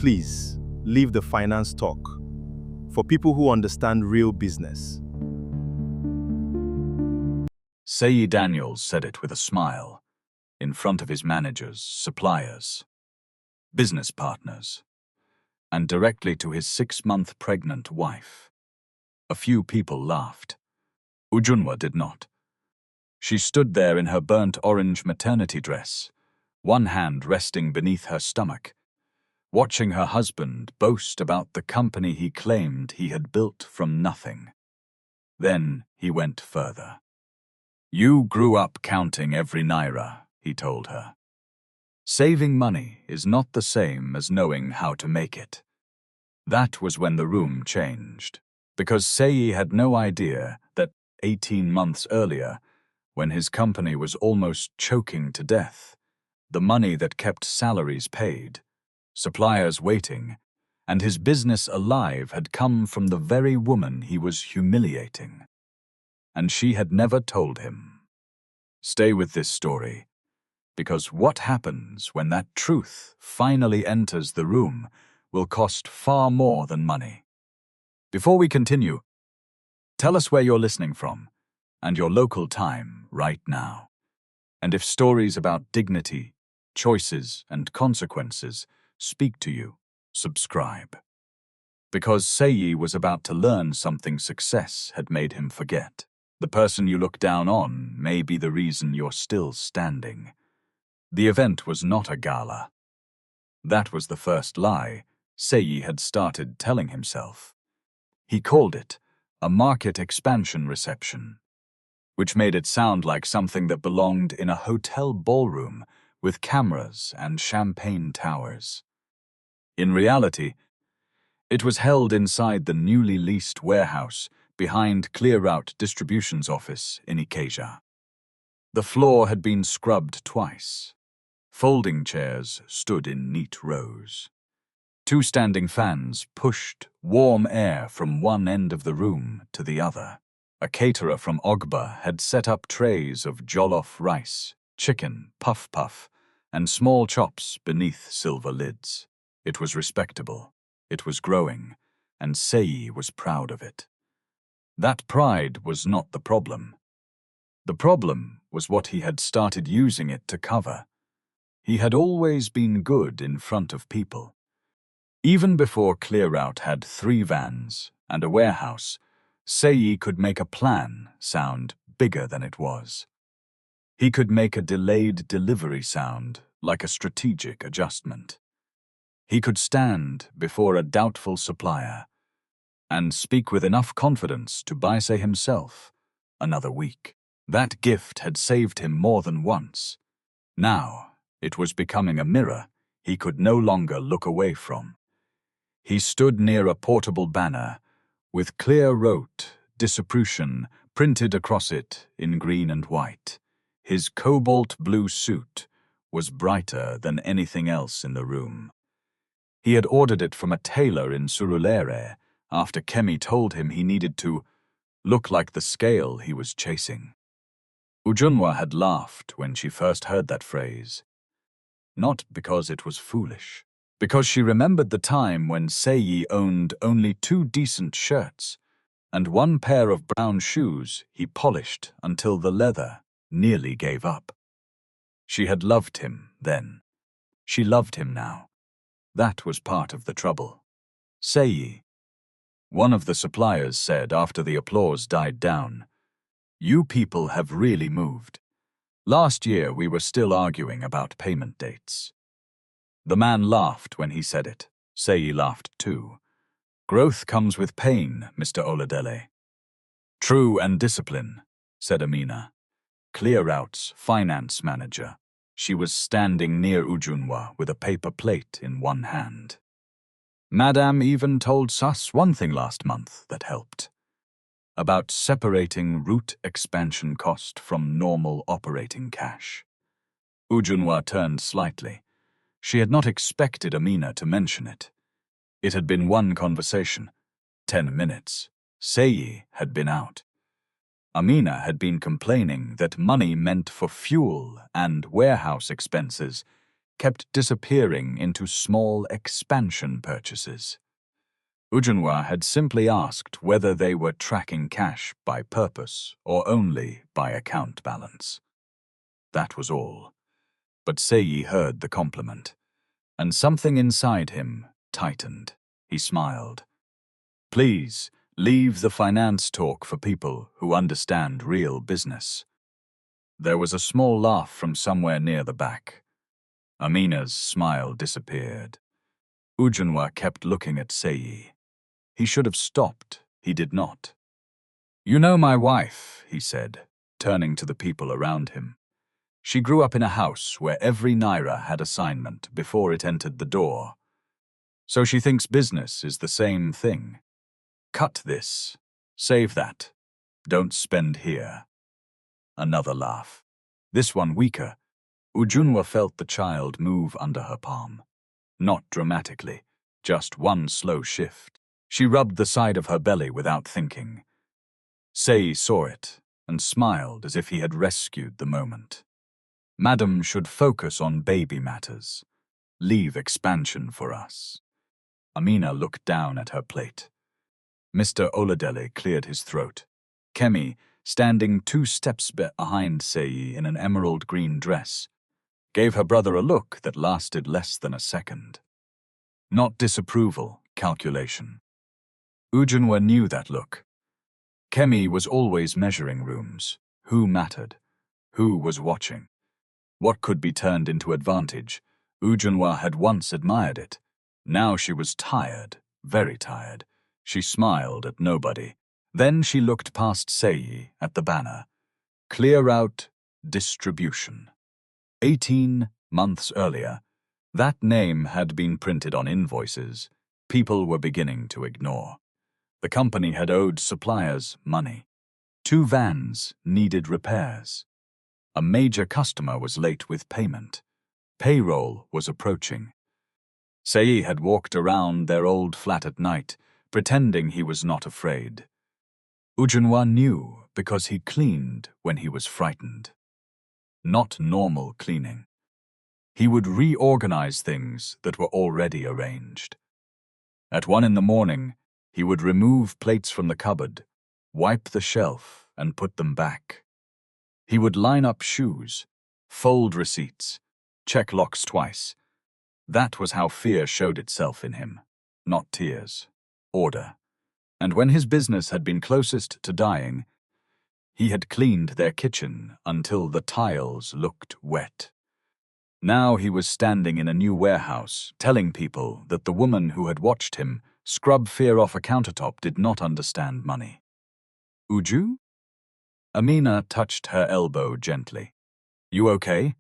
Please, leave the finance talk for people who understand real business. Seyi Daniels said it with a smile, in front of his managers, suppliers, business partners, and directly to his 6-month pregnant wife. A few people laughed. Ujunwa did not. She stood there in her burnt orange maternity dress, one hand resting beneath her stomach, watching her husband boast about the company he claimed he had built from nothing. Then he went further. "You grew up counting every naira," he told her. "Saving money is not the same as knowing how to make it." That was when the room changed, because Seyi had no idea that 18 months earlier, when his company was almost choking to death, the money that kept salaries paid, suppliers waiting, and his business alive had come from the very woman he was humiliating. And she had never told him. Stay with this story, because what happens when that truth finally enters the room will cost far more than money. Before we continue, tell us where you're listening from and your local time right now. And if stories about dignity, choices, and consequences speak to you, subscribe. Because Seyi was about to learn something success had made him forget. The person you look down on may be the reason you're still standing. The event was not a gala. That was the first lie Seyi had started telling himself. He called it a market expansion reception, which made it sound like something that belonged in a hotel ballroom with cameras and champagne towers. In reality, it was held inside the newly leased warehouse behind ClearRoute Distribution's office in Ikeja. The floor had been scrubbed twice. Folding chairs stood in neat rows. 2 standing fans pushed warm air from one end of the room to the other. A caterer from Ogba had set up trays of jollof rice, chicken, puff-puff, and small chops beneath silver lids. It was respectable. It was growing, and Seyi was proud of it. That pride was not the problem. The problem was what he had started using it to cover. He had always been good in front of people. Even before ClearRoute had 3 vans and a warehouse, Seyi could make a plan sound bigger than it was. He could make a delayed delivery sound like a strategic adjustment. He could stand before a doubtful supplier and speak with enough confidence to buy, say himself, another week. That gift had saved him more than once. Now, it was becoming a mirror he could no longer look away from. He stood near a portable banner with ClearRoute Distribution printed across it in green and white. His cobalt blue suit was brighter than anything else in the room. He had ordered it from a tailor in Surulere after Kemi told him he needed to look like the scale he was chasing. Ujunwa had laughed when she first heard that phrase. Not because it was foolish, because she remembered the time when Seyi owned only 2 decent shirts and 1 pair of brown shoes he polished until the leather nearly gave up. She had loved him then. She loved him now. That was part of the trouble. Seyi, one of the suppliers said after the applause died down, "You people have really moved. Last year we were still arguing about payment dates." The man laughed when he said it. Seyi laughed too. "Growth comes with pain, Mr. Oladele." "True, and discipline," said Amina, ClearRoute's finance manager. She was standing near Ujunwa with a paper plate in one hand. "Madame even told Sus one thing last month that helped. About separating route expansion cost from normal operating cash." Ujunwa turned slightly. She had not expected Amina to mention it. It had been one conversation, 10 minutes. Seyi had been out. Amina had been complaining that money meant for fuel and warehouse expenses kept disappearing into small expansion purchases. Ujunwa had simply asked whether they were tracking cash by purpose or only by account balance. That was all. But Seyi heard the compliment, and something inside him tightened. He smiled. Please, leave the finance talk for people who understand real business. There was a small laugh from somewhere near the back. Amina's smile disappeared. Ujunwa kept looking at Seyi. He should have stopped. He did not. You know my wife, he said, turning to the people around him. She grew up in a house where every naira had assignment before it entered the door. So she thinks business is the same thing. Cut this. Save that. Don't spend here. Another laugh. This one weaker. Ujunwa felt the child move under her palm. Not dramatically, just one slow shift. She rubbed the side of her belly without thinking. Seyi saw it and smiled as if he had rescued the moment. Madam should focus on baby matters. Leave expansion for us. Amina looked down at her plate. Mr. Oladele cleared his throat. Kemi, standing 2 steps behind Seyi in an emerald green dress, gave her brother a look that lasted less than a second. Not disapproval, calculation. Ujunwa knew that look. Kemi was always measuring rooms. Who mattered? Who was watching? What could be turned into advantage? Ujunwa had once admired it. Now she was tired, very tired. She smiled at nobody. Then she looked past Seyi at the banner. ClearRoute Distribution. 18 months earlier, that name had been printed on invoices. People were beginning to ignore. The company had owed suppliers money. 2 vans needed repairs. A major customer was late with payment. Payroll was approaching. Seyi had walked around their old flat at night, pretending he was not afraid. Ujunwa knew because he cleaned when he was frightened. Not normal cleaning. He would reorganize things that were already arranged. At 1 in the morning, he would remove plates from the cupboard, wipe the shelf, and put them back. He would line up shoes, fold receipts, check locks twice. That was how fear showed itself in him. Not tears. Order. And when his business had been closest to dying, he had cleaned their kitchen until the tiles looked wet. Now he was standing in a new warehouse, telling people that the woman who had watched him scrub fear off a countertop did not understand money. Uju? Amina touched her elbow gently. You okay?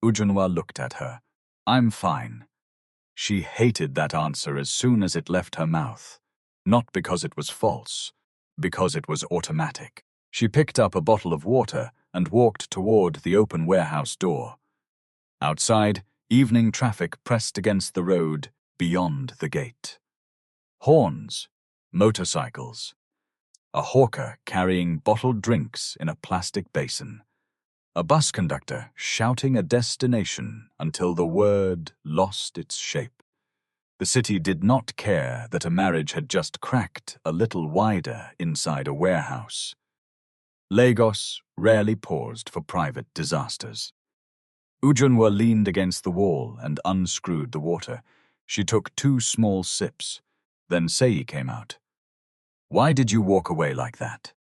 Ujunwa looked at her. I'm fine. She hated that answer as soon as it left her mouth. Not because it was false, because it was automatic. She picked up a bottle of water and walked toward the open warehouse door. Outside, evening traffic pressed against the road beyond the gate. Horns, motorcycles, a hawker carrying bottled drinks in a plastic basin, a bus conductor shouting a destination until the word lost its shape. The city did not care that a marriage had just cracked a little wider inside a warehouse. Lagos rarely paused for private disasters. Ujunwa leaned against the wall and unscrewed the water. She took 2 small sips. Then Seyi came out. Why did you walk away like that?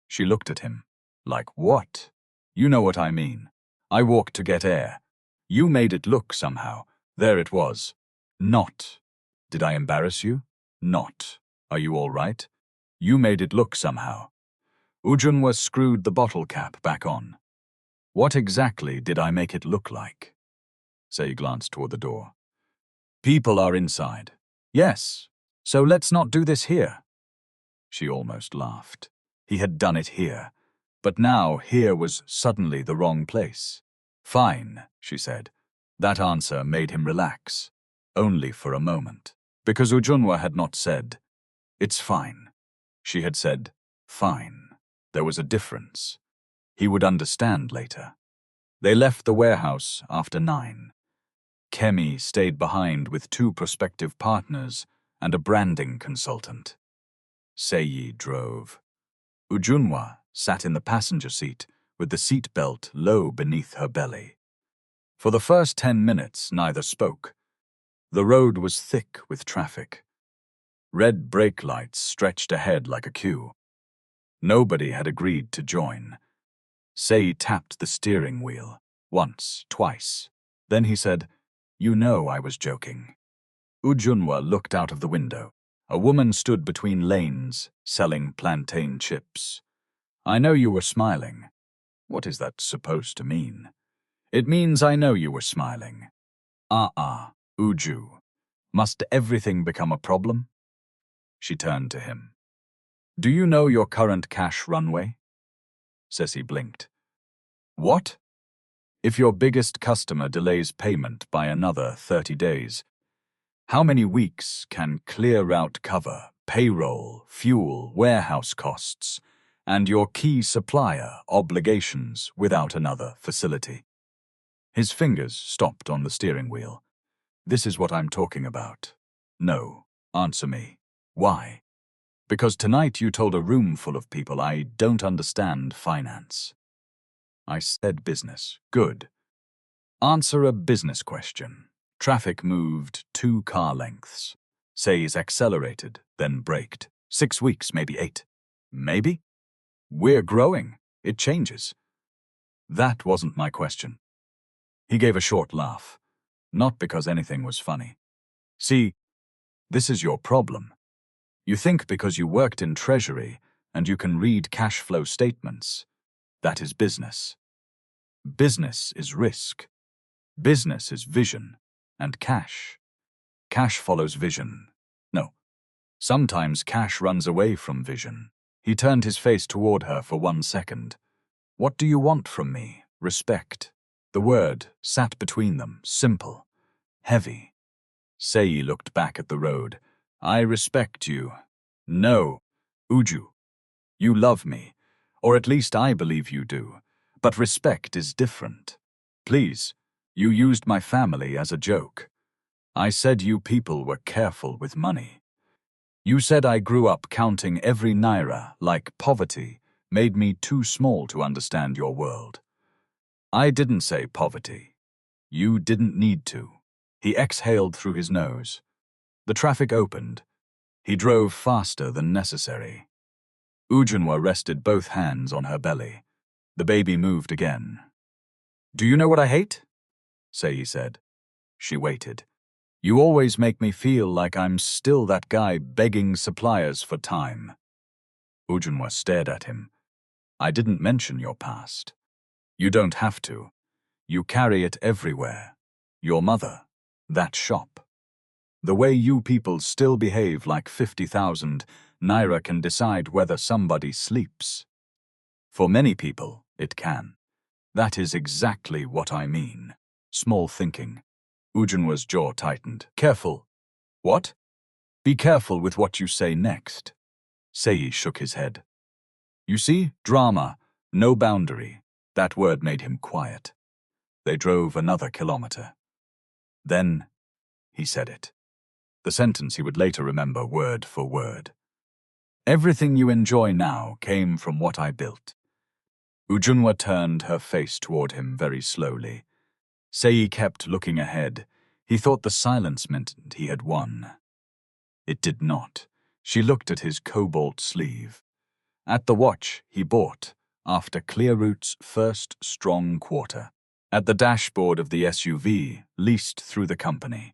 She looked at him. Like what? You know what I mean. I walked to get air. You made it look somehow. There it was. Not. Did I embarrass you? Not. Are you all right? You made it look somehow. Ujunwa screwed the bottle cap back on. What exactly did I make it look like? Seyi glanced toward the door. People are inside. Yes. So let's not do this here. She almost laughed. He had done it here. But now here was suddenly the wrong place. Fine, she said. That answer made him relax. Only for a moment. Because Ujunwa had not said, it's fine. She had said, fine. There was a difference. He would understand later. They left the warehouse after 9. Kemi stayed behind with 2 prospective partners and a branding consultant. Seyi drove. Ujunwa sat in the passenger seat with the seat belt low beneath her belly. For the first 10 minutes, neither spoke. The road was thick with traffic. Red brake lights stretched ahead like a queue. Nobody had agreed to join. Seyi tapped the steering wheel, once, twice. Then he said, "You know I was joking." Ujunwa looked out of the window. A woman stood between lanes, selling plantain chips. "I know you were smiling." What is that supposed to mean? It means I know you were smiling. Uju. Must everything become a problem? She turned to him. "Do you know your current cash runway?" Seyi blinked. "What?" "If your biggest customer delays payment by another 30 days, how many weeks can ClearRoute cover payroll, fuel, warehouse costs, and your key supplier obligations without another facility?" His fingers stopped on the steering wheel. "This is what I'm talking about." "No, answer me. Why?" "Because tonight you told a room full of people I don't understand finance." I said business. Good. Answer a business question. Traffic moved 2 car lengths. Seyi accelerated, then braked. 6 weeks, maybe 8. Maybe? We're growing. It changes. That wasn't my question. He gave a short laugh. Not because anything was funny. "See, this is your problem. You think because you worked in Treasury and you can read cash flow statements, that is business. Business is risk. Business is vision. And cash. Cash follows vision. No. Sometimes cash runs away from vision." He turned his face toward her for 1 second. "What do you want from me? Respect." The word sat between them, simple, heavy. Seyi looked back at the road. "I respect you." "No, Uju. You love me, or at least I believe you do. But respect is different. Please, you used my family as a joke. I said you people were careful with money. You said I grew up counting every naira like poverty made me too small to understand your world. I didn't say poverty. You didn't need to." He exhaled through his nose. The traffic opened. He drove faster than necessary. Ujunwa rested both hands on her belly. The baby moved again. "Do you know what I hate?" Seyi said. She waited. "You always make me feel like I'm still that guy begging suppliers for time." Ujunwa stared at him. "I didn't mention your past. You don't have to. You carry it everywhere. Your mother. That shop. The way you people still behave like 50,000 naira can decide whether somebody sleeps. For many people, it can. That is exactly what I mean." Small thinking. Ujunwa's jaw tightened. "Careful." "What?" "Be careful with what you say next." Seyi shook his head. "You see, drama, no boundary." That word made him quiet. They drove another kilometer. "Then," he said it. The sentence he would later remember word for word. "Everything you enjoy now came from what I built." Ujunwa turned her face toward him very slowly. Seyi kept looking ahead. He thought the silence meant he had won. It did not. She looked at his cobalt sleeve. At the watch he bought after ClearRoute's first strong quarter. At the dashboard of the SUV leased through the company.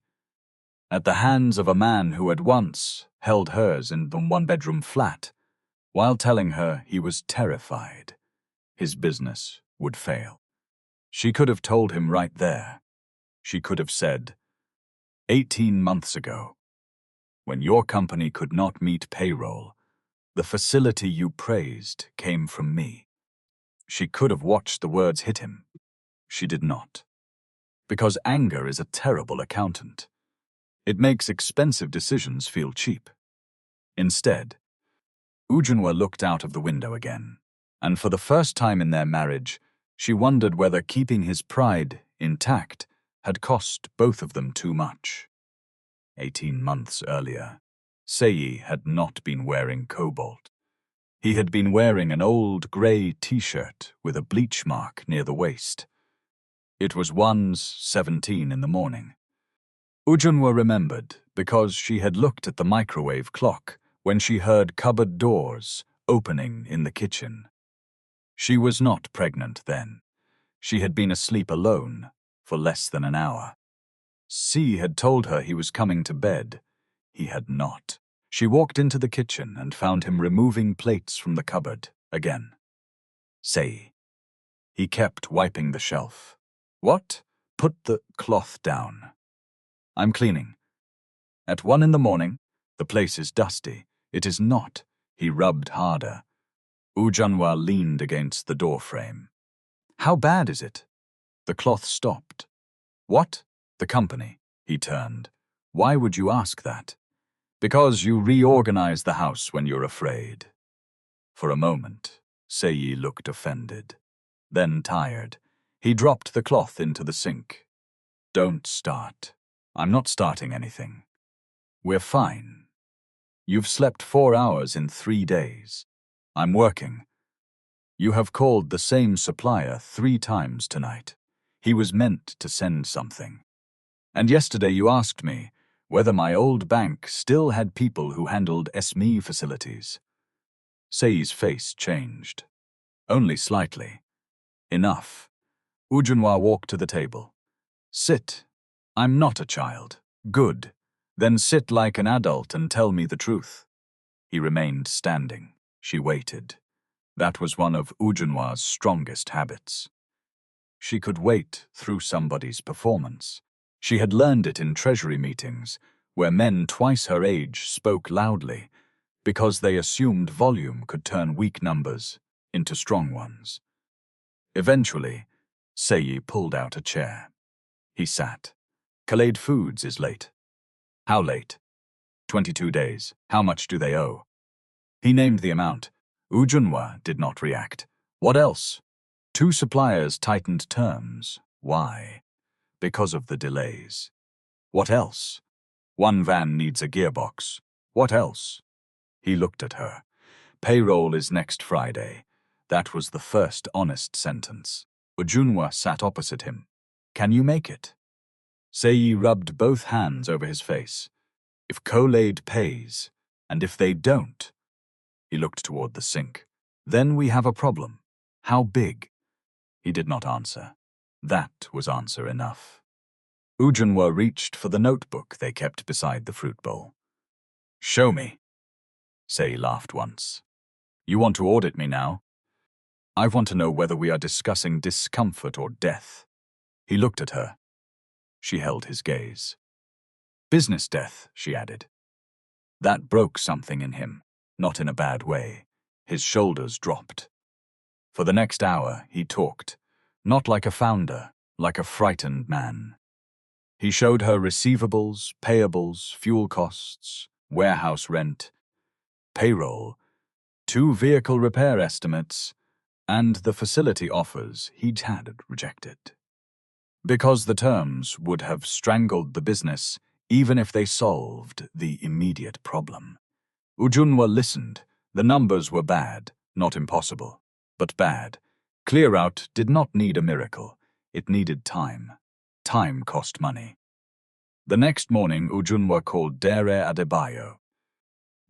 At the hands of a man who had once held hers in the 1-bedroom flat, while telling her he was terrified his business would fail. She could have told him right there. She could have said, 18 months ago, when your company could not meet payroll, the facility you praised came from me. She could have watched the words hit him. She did not. Because anger is a terrible accountant. It makes expensive decisions feel cheap. Instead, Ujunwa looked out of the window again, and for the first time in their marriage, she wondered whether keeping his pride intact had cost both of them too much. 18 months earlier, Seyi had not been wearing cobalt. He had been wearing an old grey t-shirt with a bleach mark near the waist. It was 1:17 in the morning. Ujunwa remembered because she had looked at the microwave clock when she heard cupboard doors opening in the kitchen. She was not pregnant then. She had been asleep alone for less than an hour. Seyi had told her he was coming to bed. He had not. She walked into the kitchen and found him removing plates from the cupboard again. Seyi. He kept wiping the shelf. What? Put the cloth down. I'm cleaning. At 1 in the morning, the place is dusty. It is not. He rubbed harder. Ujunwa leaned against the doorframe. How bad is it? The cloth stopped. What? The company. He turned. Why would you ask that? Because you reorganize the house when you're afraid. For a moment, Seyi looked offended. Then tired. He dropped the cloth into the sink. Don't start. I'm not starting anything. We're fine. You've slept 4 hours in 3 days. I'm working. You have called the same supplier 3 times tonight. He was meant to send something. And yesterday you asked me whether my old bank still had people who handled SME facilities. Seyi's face changed. Only slightly. Enough. Ujunwa walked to the table. Sit. I'm not a child. Good. Then sit like an adult and tell me the truth. He remained standing. She waited. That was one of Ujunwa's strongest habits. She could wait through somebody's performance. She had learned it in treasury meetings, where men twice her age spoke loudly, because they assumed volume could turn weak numbers into strong ones. Eventually, Seyi pulled out a chair. He sat. Khaled Foods is late. How late? 22 days. How much do they owe? He named the amount. Ujunwa did not react. What else? 2 suppliers tightened terms. Why? Because of the delays. What else? 1 van needs a gearbox. What else? He looked at her. Payroll is next Friday. That was the first honest sentence. Ujunwa sat opposite him. Can you make it? Seyi rubbed both hands over his face. If Khaled pays, and if they don't, he looked toward the sink. Then we have a problem. How big? He did not answer. That was answer enough. Ujunwa reached for the notebook they kept beside the fruit bowl. Show me. Seyi laughed once. You want to audit me now? I want to know whether we are discussing discomfort or death. He looked at her. She held his gaze. Business death, she added. That broke something in him, not in a bad way. His shoulders dropped. For the next hour, he talked, not like a founder, like a frightened man. He showed her receivables, payables, fuel costs, warehouse rent, payroll, 2 vehicle repair estimates, and the facility offers he'd had rejected. Because the terms would have strangled the business even if they solved the immediate problem. Ujunwa listened. The numbers were bad, not impossible, but bad. ClearRoute did not need a miracle. It needed time. Time cost money. The next morning, Ujunwa called Dere Adebayo.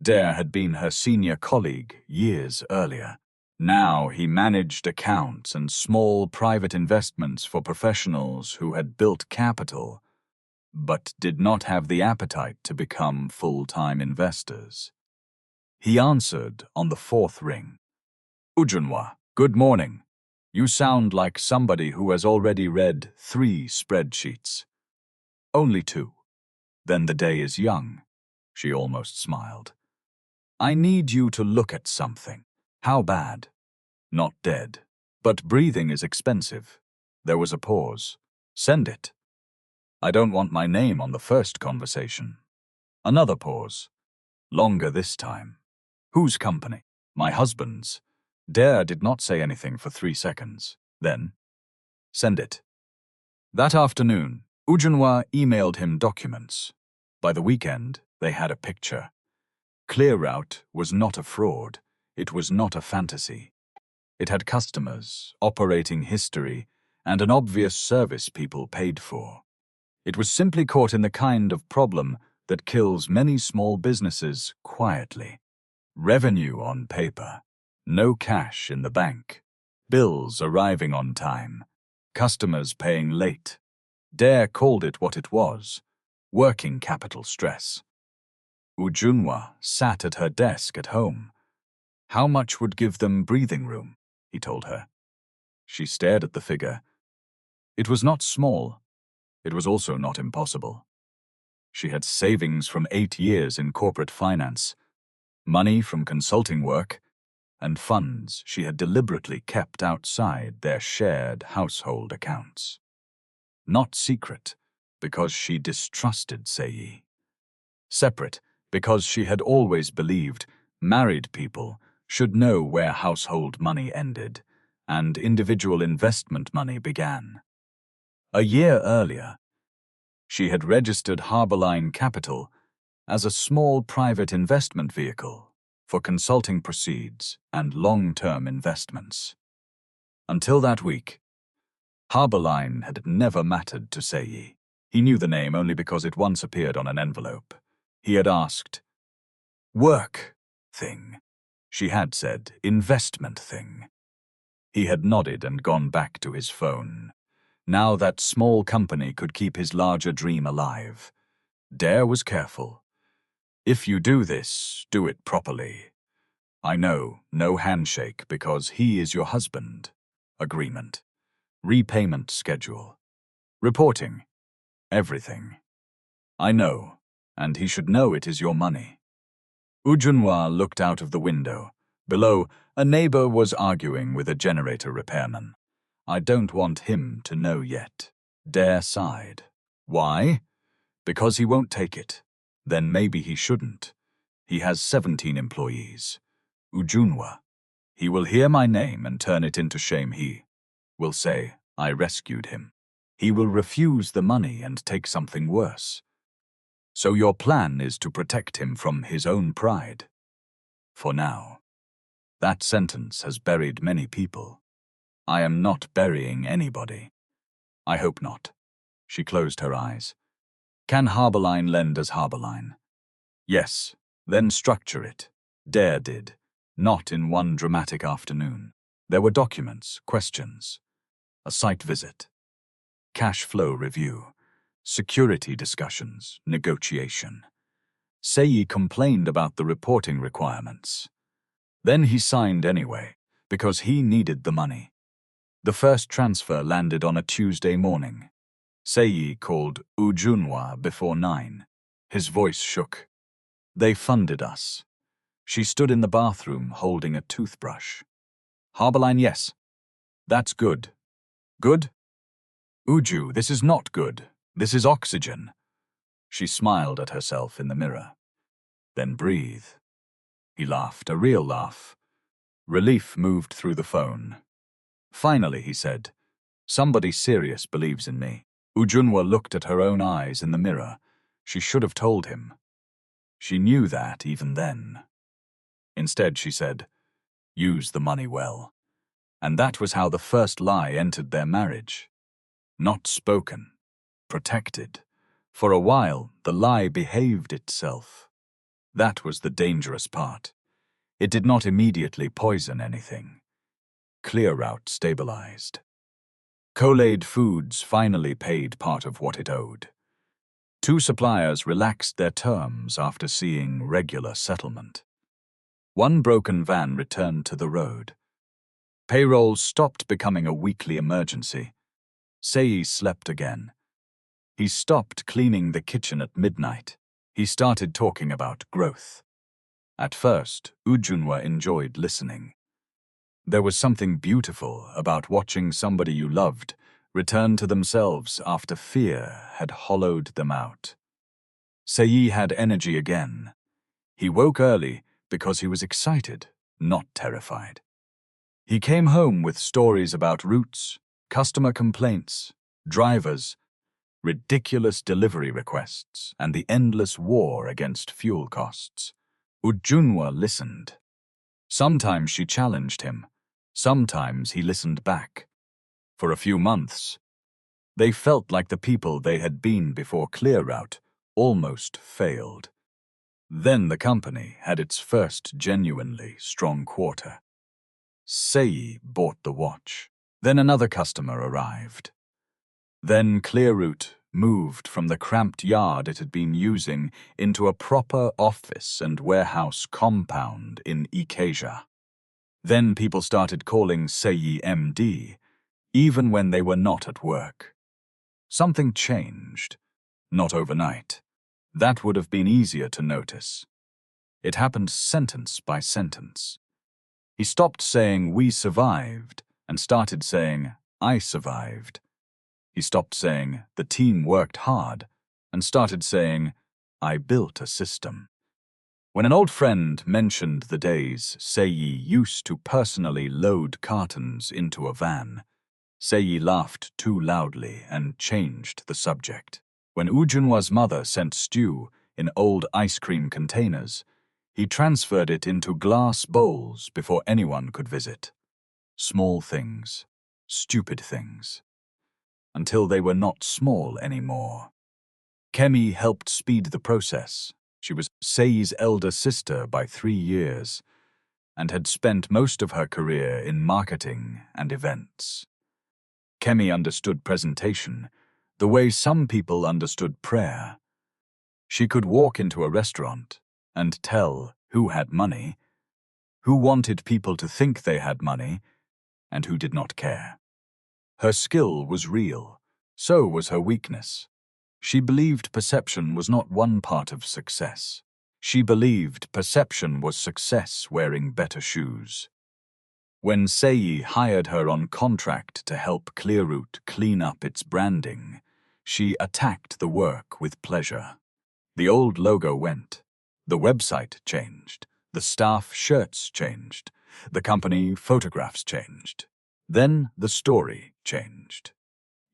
Dere had been her senior colleague years earlier. Now he managed accounts and small private investments for professionals who had built capital, but did not have the appetite to become full-time investors. He answered on the 4th ring. Ujunwa, good morning. You sound like somebody who has already read 3 spreadsheets. Only 2. Then the day is young. She almost smiled. I need you to look at something. How bad? Not dead. But breathing is expensive. There was a pause. Send it. I don't want my name on the first conversation. Another pause. Longer this time. Whose company? My husband's. Dare did not say anything for 3 seconds. Then, send it. That afternoon, Ujunwa emailed him documents. By the weekend, they had a picture. ClearRoute was not a fraud. It was not a fantasy. It had customers, operating history, and an obvious service people paid for. It was simply caught in the kind of problem that kills many small businesses quietly. Revenue on paper, no cash in the bank, bills arriving on time, customers paying late. Dare called it what it was, working capital stress. Ujunwa sat at her desk at home. How much would give them breathing room, he told her. She stared at the figure. It was not small. It was also not impossible. She had savings from 8 years in corporate finance, money from consulting work, and funds she had deliberately kept outside their shared household accounts. Not secret, because she distrusted Seyi. Separate, because she had always believed married people should know where household money ended and individual investment money began. A year earlier, she had registered Harborline Capital as a small private investment vehicle for consulting proceeds and long-term investments. Until that week, Harborline had never mattered to Seyi. He knew the name only because it once appeared on an envelope. He had asked, "Work thing." She had said, "Investment thing." He had nodded and gone back to his phone. Now that small company could keep his larger dream alive. Dare was careful. "If you do this, do it properly. I know, no handshake because he is your husband. Agreement. Repayment schedule. Reporting. Everything. I know, and he should know it is your money." Ujunwa looked out of the window. Below, a neighbor was arguing with a generator repairman. "I don't want him to know yet." Dare sighed. "Why?" "Because he won't take it. Then maybe he shouldn't. He has 17 employees. Ujunwa. He will hear my name and turn it into shame. He will say, I rescued him. He will refuse the money and take something worse. So your plan is to protect him from his own pride. For now. That sentence has buried many people. I am not burying anybody. I hope not." She closed her eyes. "Can Harborline lend as Harborline?" "Yes, then structure it." Dare did. Not in one dramatic afternoon. There were documents, questions, a site visit, cash flow review, security discussions, negotiation. Seyi complained about the reporting requirements. Then he signed anyway, because he needed the money. The first transfer landed on a Tuesday morning. Seyi called Ujunwa before 9. His voice shook. "They funded us." She stood in the bathroom holding a toothbrush. "Harborline, yes. That's good." "Good?" "Uju, this is not good. This is oxygen." She smiled at herself in the mirror. "Then breathe." He laughed, a real laugh. Relief moved through the phone. "Finally," he said, "somebody serious believes in me." Ujunwa looked at her own eyes in the mirror. She should have told him. She knew that even then. Instead, she said, "Use the money well." And that was how the first lie entered their marriage. Not spoken, protected. For a while, the lie behaved itself. That was the dangerous part. It did not immediately poison anything. ClearRoute stabilized. Collade Foods finally paid part of what it owed. 2 suppliers relaxed their terms after seeing regular settlement. 1 broken van returned to the road. Payroll stopped becoming a weekly emergency. Seyi slept again. He stopped cleaning the kitchen at midnight. He started talking about growth. At first, Ujunwa enjoyed listening. There was something beautiful about watching somebody you loved return to themselves after fear had hollowed them out. Seyi had energy again. He woke early because he was excited, not terrified. He came home with stories about routes, customer complaints, drivers, ridiculous delivery requests, and the endless war against fuel costs. Ujunwa listened. Sometimes she challenged him. Sometimes he listened back. For a few months, they felt like the people they had been before ClearRoute almost failed. Then the company had its first genuinely strong quarter. Seyi bought the watch. Then another customer arrived. Then ClearRoute moved from the cramped yard it had been using into a proper office and warehouse compound in Ikeja. Then people started calling Seyi MD, even when they were not at work. Something changed. Not overnight. That would have been easier to notice. It happened sentence by sentence. He stopped saying, "We survived," and started saying, "I survived." He stopped saying, "The team worked hard," and started saying, "I built a system." When an old friend mentioned the days Seyi used to personally load cartons into a van, Seyi laughed too loudly and changed the subject. When Ujunwa's mother sent stew in old ice cream containers, he transferred it into glass bowls before anyone could visit. Small things, stupid things, until they were not small anymore. Kemi helped speed the process. She was Seyi's elder sister by 3 years and had spent most of her career in marketing and events. Kemi understood presentation the way some people understood prayer. She could walk into a restaurant and tell who had money, who wanted people to think they had money, and who did not care. Her skill was real, so was her weakness. She believed perception was not one part of success. She believed perception was success wearing better shoes. When Seyi hired her on contract to help ClearRoute clean up its branding, she attacked the work with pleasure. The old logo went. The website changed. The staff shirts changed. The company photographs changed. Then the story changed.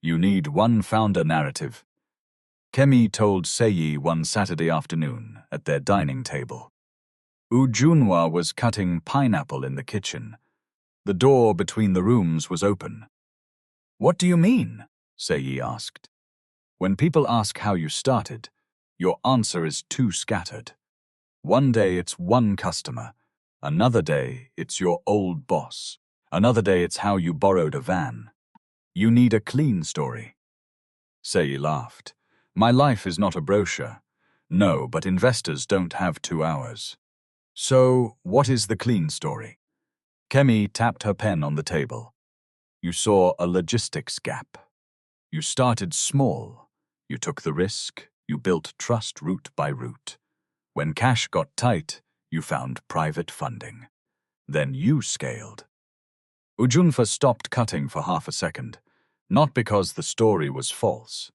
You need one founder narrative. Kemi told Seyi one Saturday afternoon at their dining table. Ujunwa was cutting pineapple in the kitchen. The door between the rooms was open. "What do you mean?" Seyi asked. "When people ask how you started, your answer is too scattered. One day it's one customer, another day it's your old boss, another day it's how you borrowed a van. You need a clean story." Seyi laughed. "My life is not a brochure. No, but investors don't have 2 hours. So, what is the clean story?" Kemi tapped her pen on the table. "You saw a logistics gap. You started small. You took the risk. You built trust route by route. When cash got tight, you found private funding. Then you scaled." Ujunwa stopped cutting for half a second, not because the story was false.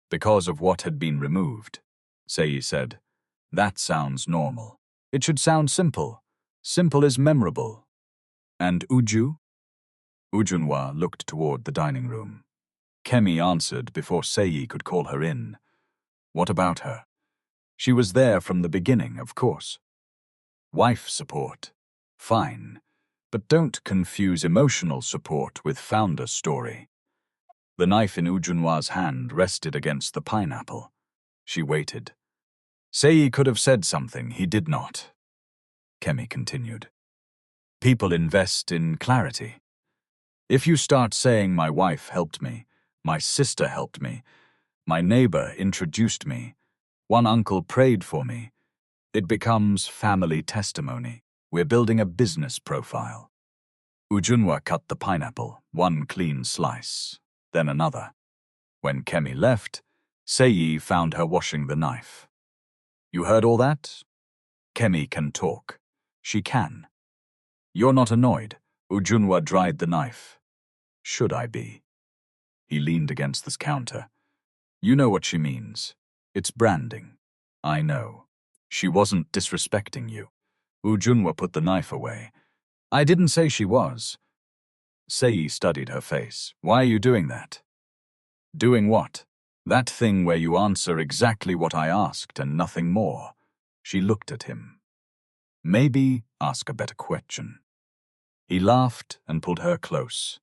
Because of what had been removed. Seyi said, "That sounds normal. It should sound simple. Simple is memorable." "And Uju?" Ujunwa looked toward the dining room. Kemi answered before Seyi could call her in. "What about her?" "She was there from the beginning, of course." "Wife support. Fine. But don't confuse emotional support with founder story." The knife in Ujunwa's hand rested against the pineapple. She waited. "Seyi could have said something, he did not." Kemi continued. "People invest in clarity. If you start saying my wife helped me, my sister helped me, my neighbor introduced me, one uncle prayed for me, it becomes family testimony. We're building a business profile." Ujunwa cut the pineapple, one clean slice, then another. When Kemi left, Seyi found her washing the knife. "You heard all that?" "Kemi can talk. She can." "You're not annoyed." Ujunwa dried the knife. "Should I be?" He leaned against the counter. "You know what she means. It's branding. I know. She wasn't disrespecting you." Ujunwa put the knife away. "I didn't say she was." Seyi studied her face. "Why are you doing that?" "Doing what?" That thing where you answer exactly what I asked and nothing more. She looked at him. Maybe ask a better question. He laughed and pulled her close.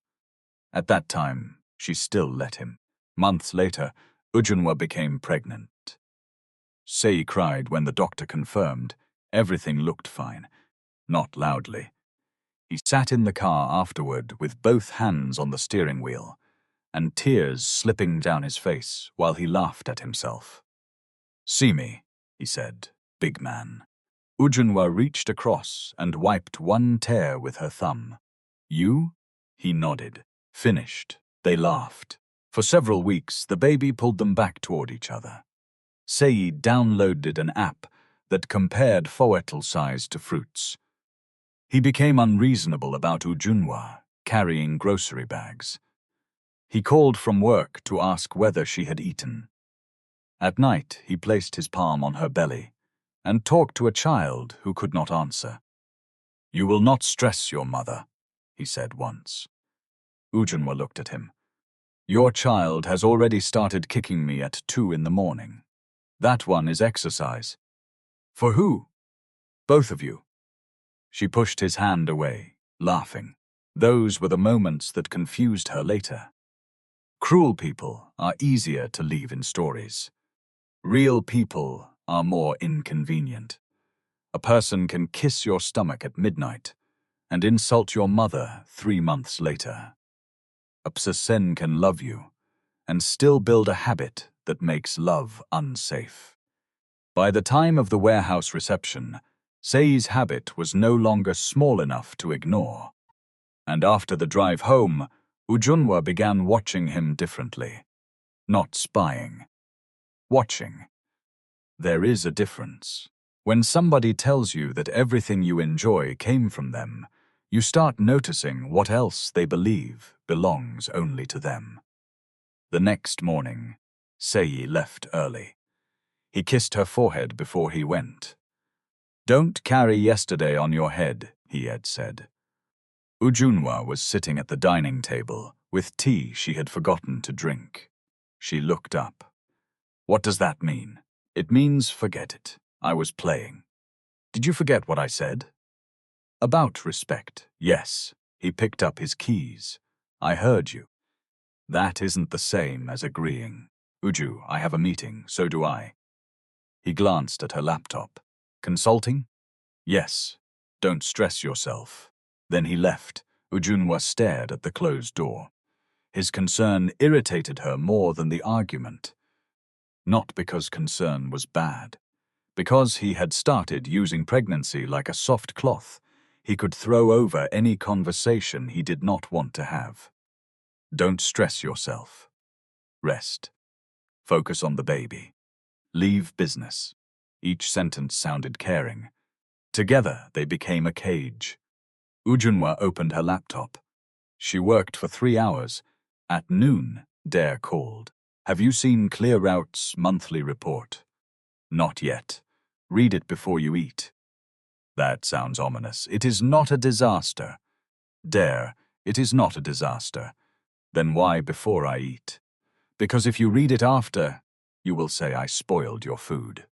At that time, she still let him. Months later, Ujunwa became pregnant. Seyi cried when the doctor confirmed everything looked fine, not loudly. He sat in the car afterward with both hands on the steering wheel, and tears slipping down his face while he laughed at himself. "See me," he said, "big man." Ujunwa reached across and wiped one tear with her thumb. "You?" He nodded. Finished. They laughed. For several weeks, the baby pulled them back toward each other. Seyi downloaded an app that compared foetal size to fruits. He became unreasonable about Ujunwa carrying grocery bags. He called from work to ask whether she had eaten. At night, he placed his palm on her belly and talked to a child who could not answer. "You will not stress your mother," he said once. Ujunwa looked at him. "Your child has already started kicking me at 2 in the morning. That one is exercise." "For who?" "Both of you." She pushed his hand away, laughing. Those were the moments that confused her later. Cruel people are easier to leave in stories. Real people are more inconvenient. A person can kiss your stomach at midnight and insult your mother 3 months later. A person can love you and still build a habit that makes love unsafe. By the time of the warehouse reception, Seyi's habit was no longer small enough to ignore. And after the drive home, Ujunwa began watching him differently. Not spying. Watching. There is a difference. When somebody tells you that everything you enjoy came from them, you start noticing what else they believe belongs only to them. The next morning, Seyi left early. He kissed her forehead before he went. "Don't carry yesterday on your head," he had said. Ujunwa was sitting at the dining table with tea she had forgotten to drink. She looked up. "What does that mean?" "It means forget it. I was playing." "Did you forget what I said?" "About respect, yes." He picked up his keys. "I heard you." "That isn't the same as agreeing." "Uju, I have a meeting, so do I." He glanced at her laptop. "Consulting?" "Yes. Don't stress yourself." Then he left. Ujunwa stared at the closed door. His concern irritated her more than the argument. Not because concern was bad. Because he had started using pregnancy like a soft cloth, he could throw over any conversation he did not want to have. Don't stress yourself. Rest. Focus on the baby. Leave business. Each sentence sounded caring. Together, they became a cage. Ujunwa opened her laptop. She worked for 3 hours. At noon, Dare called. "Have you seen ClearRoute's monthly report?" "Not yet. Read it before you eat." "That sounds ominous. It is not a disaster." "Dare, it is not a disaster." "Then why before I eat?" "Because if you read it after, you will say I spoiled your food."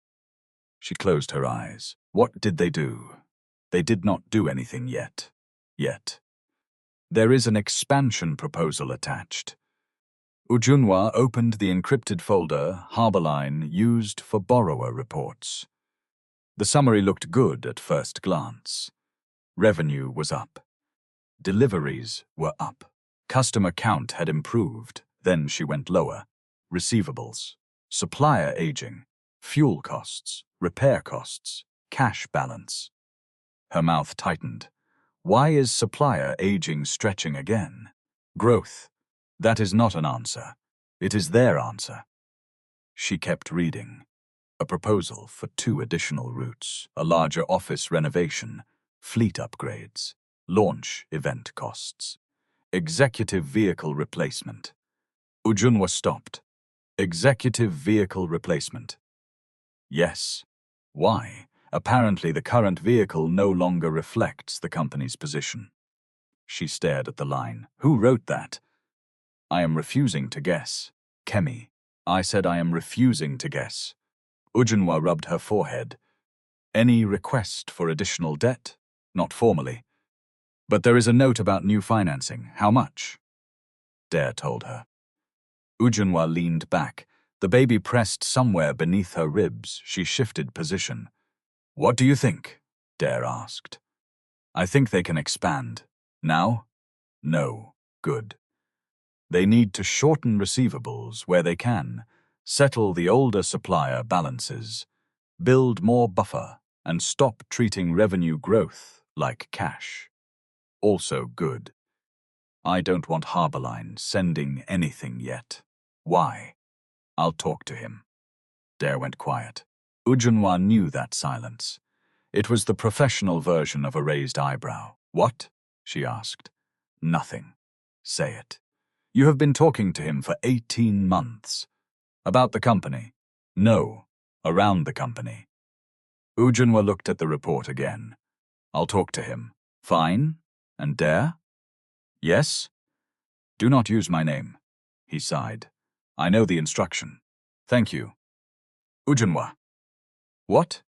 She closed her eyes. What did they do? They did not do anything yet. There is an expansion proposal attached. Ujunwa opened the encrypted folder Harborline used for borrower reports. The summary looked good at first glance. Revenue was up. Deliveries were up. Customer count had improved. Then she went lower. Receivables, supplier aging, fuel costs, repair costs, cash balance. Her mouth tightened. Why is supplier aging stretching again? Growth. That is not an answer. It is their answer. She kept reading. A proposal for 2 additional routes, a larger office renovation, fleet upgrades, launch event costs, executive vehicle replacement. Ujunwa stopped. Executive vehicle replacement. Yes. Why? Apparently the current vehicle no longer reflects the company's position. She stared at the line. Who wrote that? I am refusing to guess. Kemi. I said I am refusing to guess. Ujunwa rubbed her forehead. Any request for additional debt? Not formally. But there is a note about new financing. How much? Dare told her. Ujunwa leaned back. The baby pressed somewhere beneath her ribs. She shifted position. What do you think? Dare asked. I think they can expand. Now? No. Good. They need to shorten receivables where they can, settle the older supplier balances, build more buffer, and stop treating revenue growth like cash. Also good. I don't want Harborline sending anything yet. Why? I'll talk to him. Dare went quiet. Ujunwa knew that silence. It was the professional version of a raised eyebrow. What? She asked. Nothing. Say it. You have been talking to him for 18 months. About the company? No. Around the company. Ujunwa looked at the report again. I'll talk to him. Fine. And Dare? Yes? Do not use my name. He sighed. I know the instruction. Thank you. Ujunwa. What?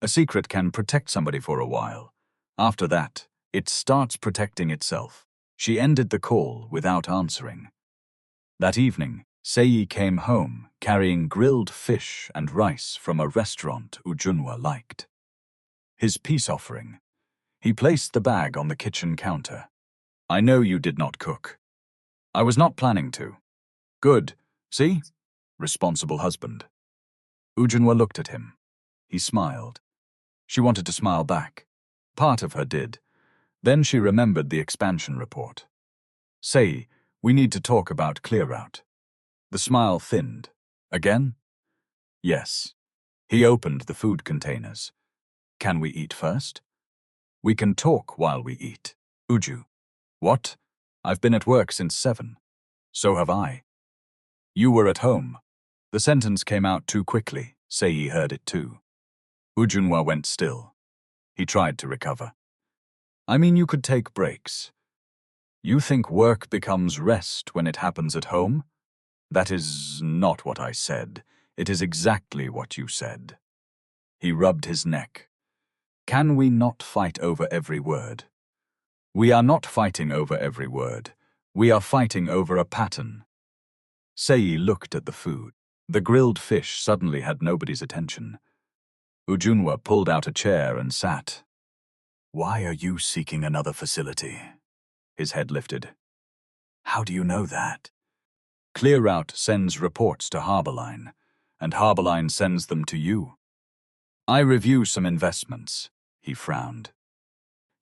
A secret can protect somebody for a while. After that, it starts protecting itself. She ended the call without answering. That evening, Seyi came home carrying grilled fish and rice from a restaurant Ujunwa liked. His peace offering. He placed the bag on the kitchen counter. I know you did not cook. I was not planning to. Good. See? Responsible husband. Ujunwa looked at him. He smiled. She wanted to smile back. Part of her did. Then she remembered the expansion report. Seyi, we need to talk about ClearRoute. The smile thinned. Again? Yes. He opened the food containers. Can we eat first? We can talk while we eat. Uju. What? I've been at work since 7. So have I. You were at home. The sentence came out too quickly. Seyi heard it too. Ujunwa went still. He tried to recover. I mean, you could take breaks. You think work becomes rest when it happens at home? That is not what I said. It is exactly what you said. He rubbed his neck. Can we not fight over every word? We are not fighting over every word. We are fighting over a pattern. Seyi looked at the food. The grilled fish suddenly had nobody's attention. Ujunwa pulled out a chair and sat. Why are you seeking another facility? His head lifted. How do you know that? ClearRoute sends reports to Harborline, and Harborline sends them to you. I review some investments, he frowned.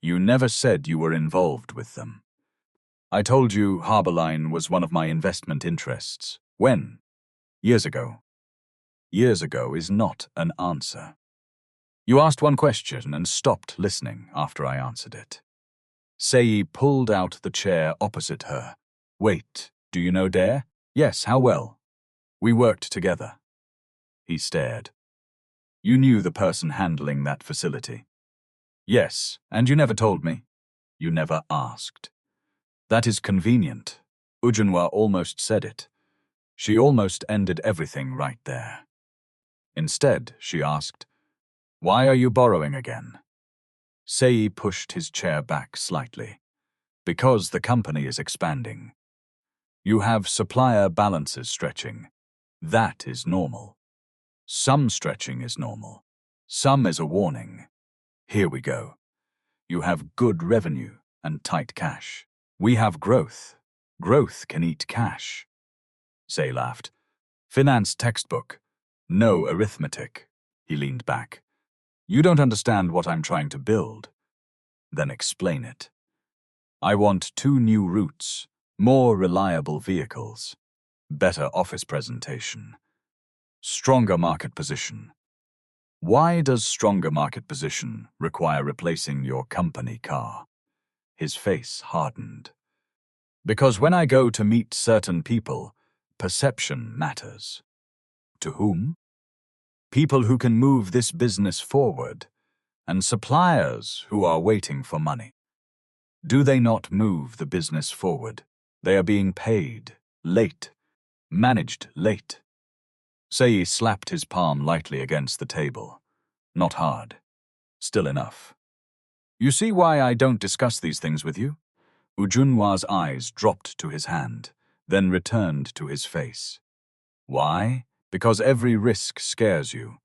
You never said you were involved with them. I told you Harborline was one of my investment interests. When? Years ago. Years ago is not an answer. You asked one question and stopped listening after I answered it. Seyi pulled out the chair opposite her. Wait, do you know Dare? Yes, how well? We worked together. He stared. You knew the person handling that facility? Yes, and you never told me. You never asked. That is convenient. Ujunwa almost said it. She almost ended everything right there. Instead, she asked, Why are you borrowing again? Seyi pushed his chair back slightly. Because the company is expanding. You have supplier balances stretching. That is normal. Some stretching is normal. Some is a warning. Here we go. You have good revenue and tight cash. We have growth. Growth can eat cash. Seyi laughed. Finance textbook. No arithmetic. He leaned back. You don't understand what I'm trying to build. Then explain it. I want 2 new routes, more reliable vehicles, better office presentation, stronger market position. Why does stronger market position require replacing your company car? His face hardened. Because when I go to meet certain people, perception matters. To whom? People who can move this business forward, and suppliers who are waiting for money. Do they not move the business forward? They are being paid late, managed late. Seyi slapped his palm lightly against the table. Not hard. Still enough. You see why I don't discuss these things with you? Ujunwa's eyes dropped to his hand, then returned to his face. Why? Because every risk scares you.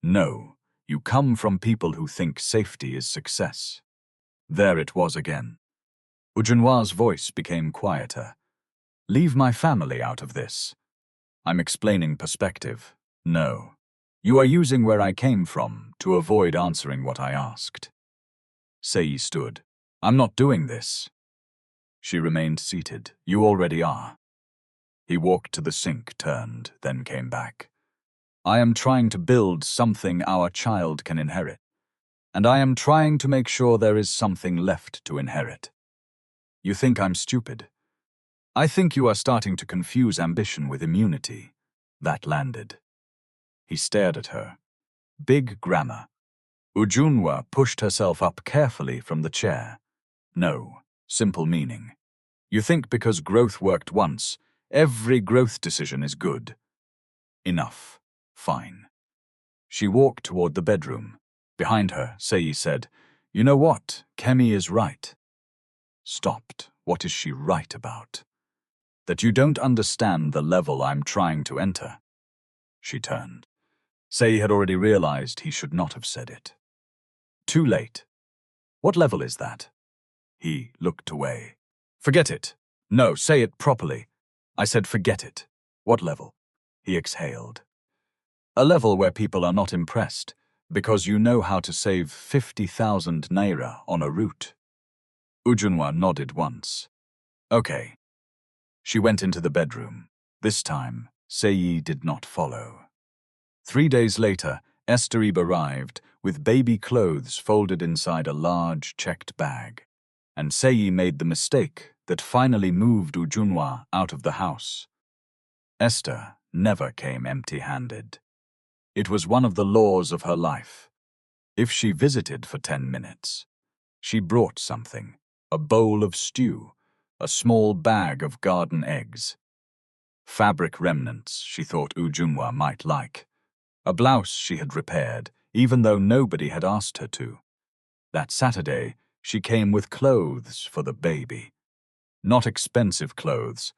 No, you come from people who think safety is success. There it was again. Ujunwa's voice became quieter. Leave my family out of this. I'm explaining perspective. No. You are using where I came from to avoid answering what I asked. Seyi stood. I'm not doing this. She remained seated. You already are. He walked to the sink, turned, then came back. I am trying to build something our child can inherit. And I am trying to make sure there is something left to inherit. You think I'm stupid? I think you are starting to confuse ambition with immunity. That landed. He stared at her. Big grammar. Ujunwa pushed herself up carefully from the chair. No, simple meaning. You think because growth worked once, every growth decision is good. Enough. Fine. She walked toward the bedroom. Behind her, Seyi said, You know what? Kemi is right. Stopped. What is she right about? That you don't understand the level I'm trying to enter. She turned. Seyi had already realized he should not have said it. Too late. What level is that? He looked away. Forget it. No, say it properly. I said forget it. What level? He exhaled. A level where people are not impressed because you know how to save 50,000 naira on a route. Ujunwa nodded once. Okay. She went into the bedroom. This time, Seyi did not follow. 3 days later, Esther arrived with baby clothes folded inside a large checked bag. And Seyi made the mistake that finally moved Ujunwa out of the house. Esther never came empty-handed. It was one of the laws of her life. If she visited for 10 minutes, she brought something, a bowl of stew, a small bag of garden eggs. Fabric remnants she thought Ujunwa might like. A blouse she had repaired, even though nobody had asked her to. That Saturday, she came with clothes for the baby. Not expensive clothes,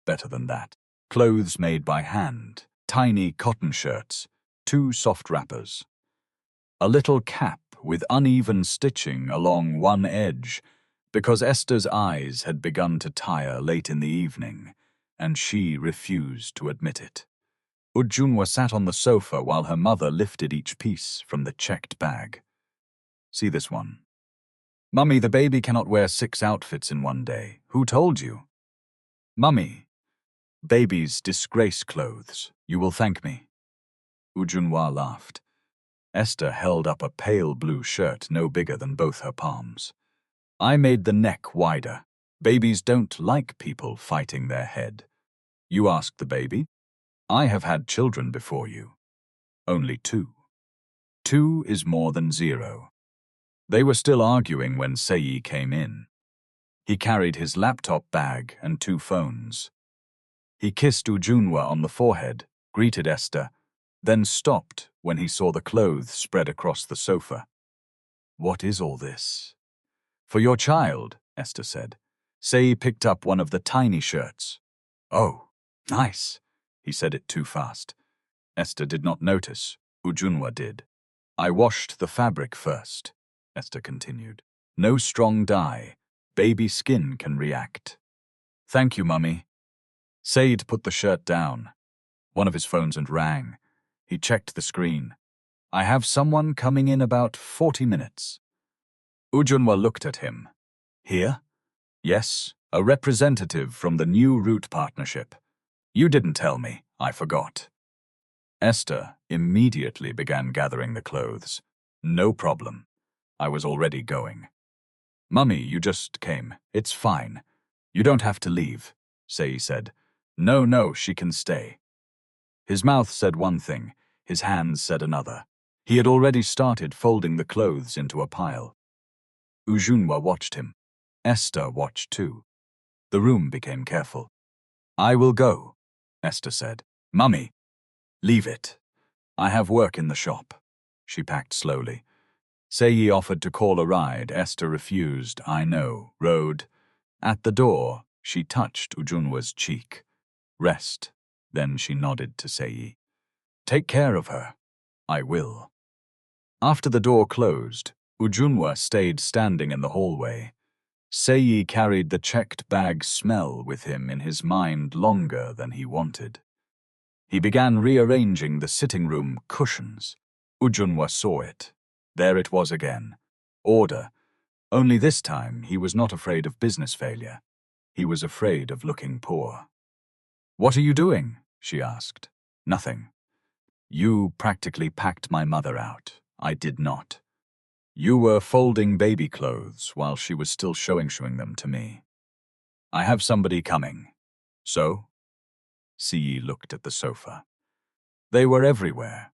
better than that. Clothes made by hand, tiny cotton shirts, 2 soft wrappers. A little cap with uneven stitching along one edge, because Esther's eyes had begun to tire late in the evening, and she refused to admit it. Ujunwa sat on the sofa while her mother lifted each piece from the checked bag. See this one. Mummy, the baby cannot wear 6 outfits in one day. Who told you? Mummy, baby's disgrace clothes. You will thank me. Ujunwa laughed. Esther held up a pale blue shirt no bigger than both her palms. I made the neck wider. Babies don't like people fighting their head. You ask the baby? I have had children before you. Only 2. 2 is more than 0. They were still arguing when Seyi came in. He carried his laptop bag and 2 phones. He kissed Ujunwa on the forehead, greeted Esther, then stopped when he saw the clothes spread across the sofa. What is all this? For your child, Esther said. Seyi picked up one of the tiny shirts. Oh, nice. He said it too fast. Esther did not notice. Ujunwa did. I washed the fabric first, Esther continued. No strong dye. Baby skin can react. Thank you, Mummy. Said put the shirt down. One of his phones and rang. He checked the screen. I have someone coming in about 40 minutes. Ujunwa looked at him. Here? Yes, a representative from the new route partnership. You didn't tell me. I forgot. Esther immediately began gathering the clothes. No problem. I was already going. Mummy, you just came. It's fine. You don't have to leave, Seyi said. No, she can stay. His mouth said one thing, his hands said another. He had already started folding the clothes into a pile. Ujunwa watched him. Esther watched too. The room became careful. I will go, Esther said. Mummy. Leave it. I have work in the shop. She packed slowly. Seyi offered to call a ride. Esther refused. I know. Road. At the door, she touched Ujunwa's cheek. Rest. Then she nodded to Seyi. Take care of her. I will. After the door closed, Ujunwa stayed standing in the hallway. Seyi carried the checked bag smell with him in his mind longer than he wanted. He began rearranging the sitting room cushions. Ujunwa saw it. There it was again. Order. Only this time he was not afraid of business failure. He was afraid of looking poor. What are you doing? She asked. Nothing. You practically packed my mother out. I did not. You were folding baby clothes while she was still showing them to me. I have somebody coming. So? Seyi looked at the sofa. They were everywhere.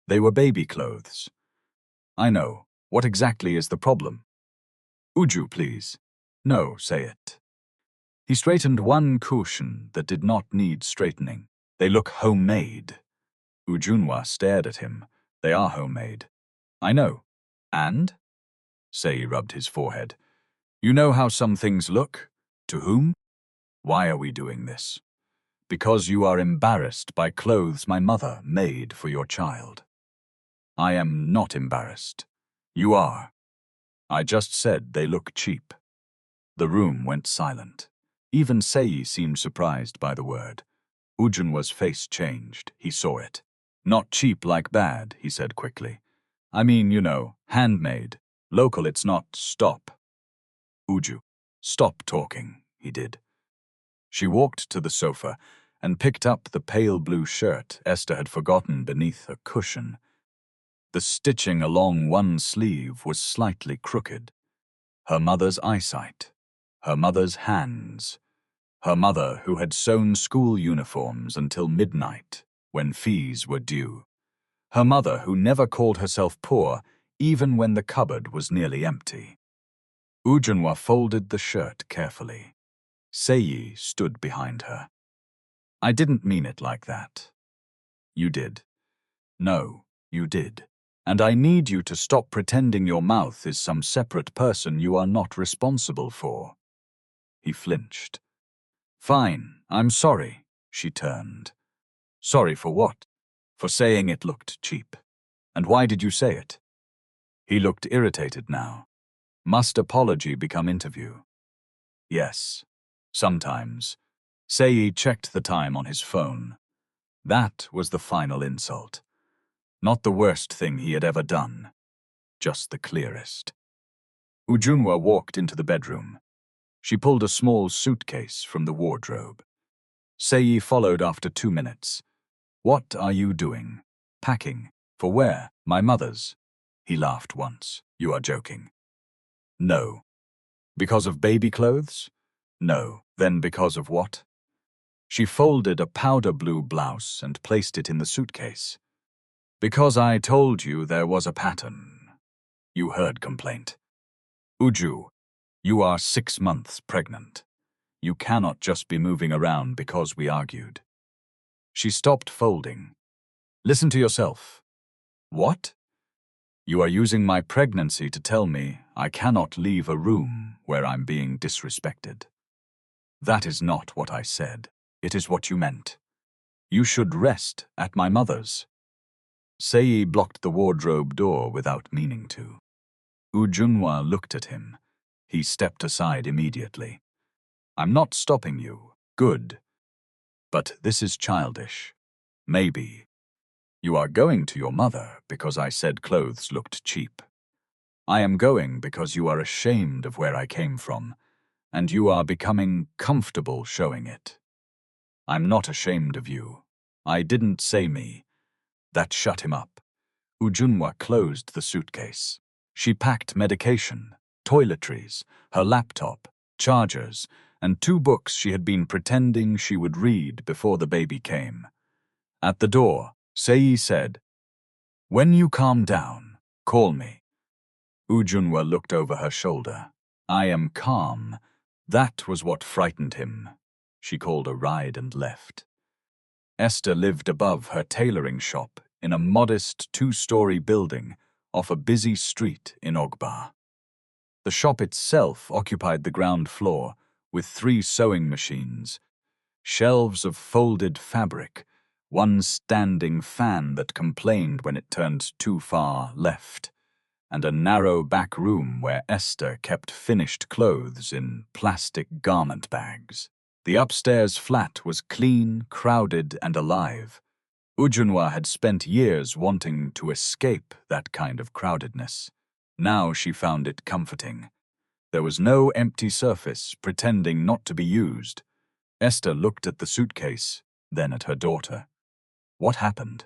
They were baby clothes. I know. What exactly is the problem? Uju, please. No, say it. He straightened one cushion that did not need straightening. They look homemade. Ujunwa stared at him. They are homemade. I know. And? Seyi rubbed his forehead. You know how some things look? To whom? Why are we doing this? Because you are embarrassed by clothes my mother made for your child. I am not embarrassed. You are. I just said they look cheap. The room went silent. Even Seyi seemed surprised by the word. Ujunwa's face changed. He saw it. Not cheap like bad, he said quickly. I mean, you know, handmade. Local, it's not. Stop. Uju, stop talking, he did. She walked to the sofa and picked up the pale blue shirt Esther had forgotten beneath a cushion. The stitching along one sleeve was slightly crooked. Her mother's eyesight. Her mother's hands. Her mother who had sewn school uniforms until midnight, when fees were due. Her mother who never called herself poor, even when the cupboard was nearly empty. Ujunwa folded the shirt carefully. Seyi stood behind her. I didn't mean it like that. You did. No, you did. And I need you to stop pretending your mouth is some separate person you are not responsible for. He flinched. Fine, I'm sorry, she turned. Sorry for what? For saying it looked cheap. And why did you say it? He looked irritated now. Must apology become interview? Yes. Sometimes. Seyi checked the time on his phone. That was the final insult. Not the worst thing he had ever done. Just the clearest. Ujunwa walked into the bedroom. She pulled a small suitcase from the wardrobe. Seyi followed after 2 minutes. What are you doing? Packing. For where? My mother's. He laughed once. You are joking. No. Because of baby clothes? No. Then because of what? She folded a powder blue blouse and placed it in the suitcase. Because I told you there was a pattern. You heard complaint. Uju, you are 6 months pregnant. You cannot just be moving around because we argued. She stopped folding. Listen to yourself. What? You are using my pregnancy to tell me I cannot leave a room where I'm being disrespected. That is not what I said. It is what you meant. You should rest at my mother's. Seyi blocked the wardrobe door without meaning to. Ujunwa looked at him. He stepped aside immediately. I'm not stopping you. Good. But this is childish. Maybe. You are going to your mother because I said clothes looked cheap. I am going because you are ashamed of where I came from, and you are becoming comfortable showing it. I'm not ashamed of you. I didn't say me. That shut him up. Ujunwa closed the suitcase. She packed medication, toiletries, her laptop, chargers, and 2 books she had been pretending she would read before the baby came. At the door, Seyi said, When you calm down, call me. Ujunwa looked over her shoulder. I am calm. That was what frightened him. She called a ride and left. Esther lived above her tailoring shop in a modest two-story building off a busy street in Ogba. The shop itself occupied the ground floor with 3 sewing machines, shelves of folded fabric, one standing fan that complained when it turned too far left, and a narrow back room where Esther kept finished clothes in plastic garment bags. The upstairs flat was clean, crowded, and alive. Ujunwa had spent years wanting to escape that kind of crowdedness. Now she found it comforting. There was no empty surface pretending not to be used. Esther looked at the suitcase, then at her daughter. What happened?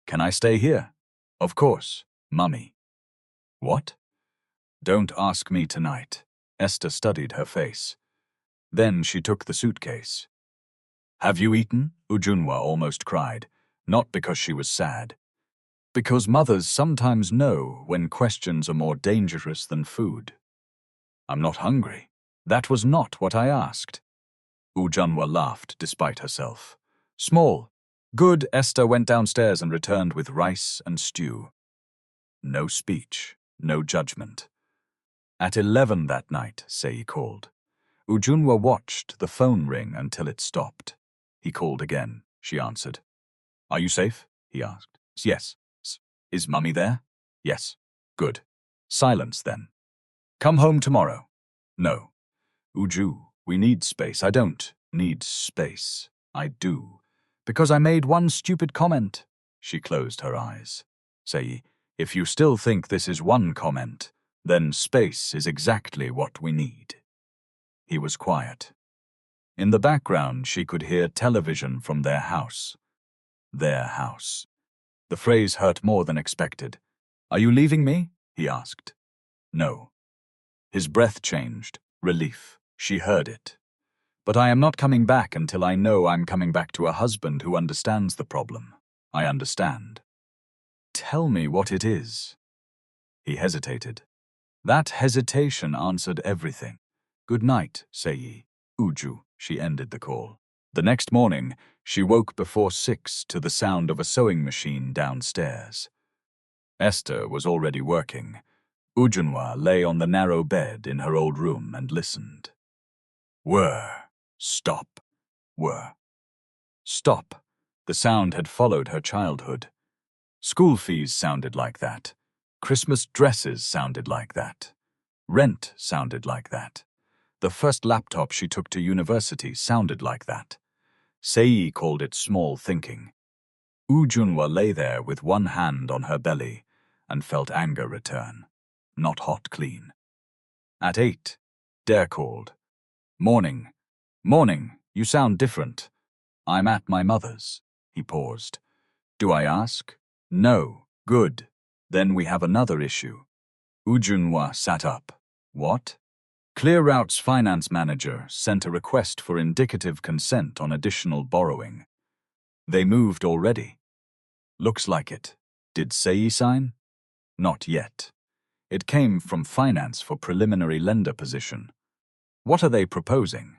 Can I stay here? Of course, Mummy. What? Don't ask me tonight. Esther studied her face. Then she took the suitcase. Have you eaten? Ujunwa almost cried, not because she was sad. Because mothers sometimes know when questions are more dangerous than food. I'm not hungry. That was not what I asked. Ujunwa laughed despite herself. Small. Good. Esther went downstairs and returned with rice and stew. No speech, no judgment. At 11 that night, Seyi called. Ujunwa watched the phone ring until it stopped. He called again. She answered. Are you safe? He asked. Yes. Is Mummy there? Yes. Good. Silence then. Come home tomorrow. No. Uju, we need space. I don't need space. I do. Because I made one stupid comment. She closed her eyes. Seyi, if you still think this is one comment, then space is exactly what we need. He was quiet. In the background, she could hear television from their house. Their house. The phrase hurt more than expected. Are you leaving me? He asked. No. His breath changed. Relief. She heard it. But I am not coming back until I know I'm coming back to a husband who understands the problem. I understand. Tell me what it is. He hesitated. That hesitation answered everything. Good night, Seyi. Uju, she ended the call. The next morning, she woke before 6 to the sound of a sewing machine downstairs. Esther was already working. Ujunwa lay on the narrow bed in her old room and listened. Whir. Stop. Whir. Stop. The sound had followed her childhood. School fees sounded like that. Christmas dresses sounded like that. Rent sounded like that. The first laptop she took to university sounded like that. Seyi called it small thinking. Ujunwa lay there with one hand on her belly and felt anger return. Not hot clean. At 8, Dare called. Morning. Morning, you sound different. I'm at my mother's. He paused. Do I ask? No. Good. Then we have another issue. Ujunwa sat up. What? ClearRoute's finance manager sent a request for indicative consent on additional borrowing. They moved already. Looks like it. Did Seyi sign? Not yet. It came from finance for preliminary lender position. What are they proposing?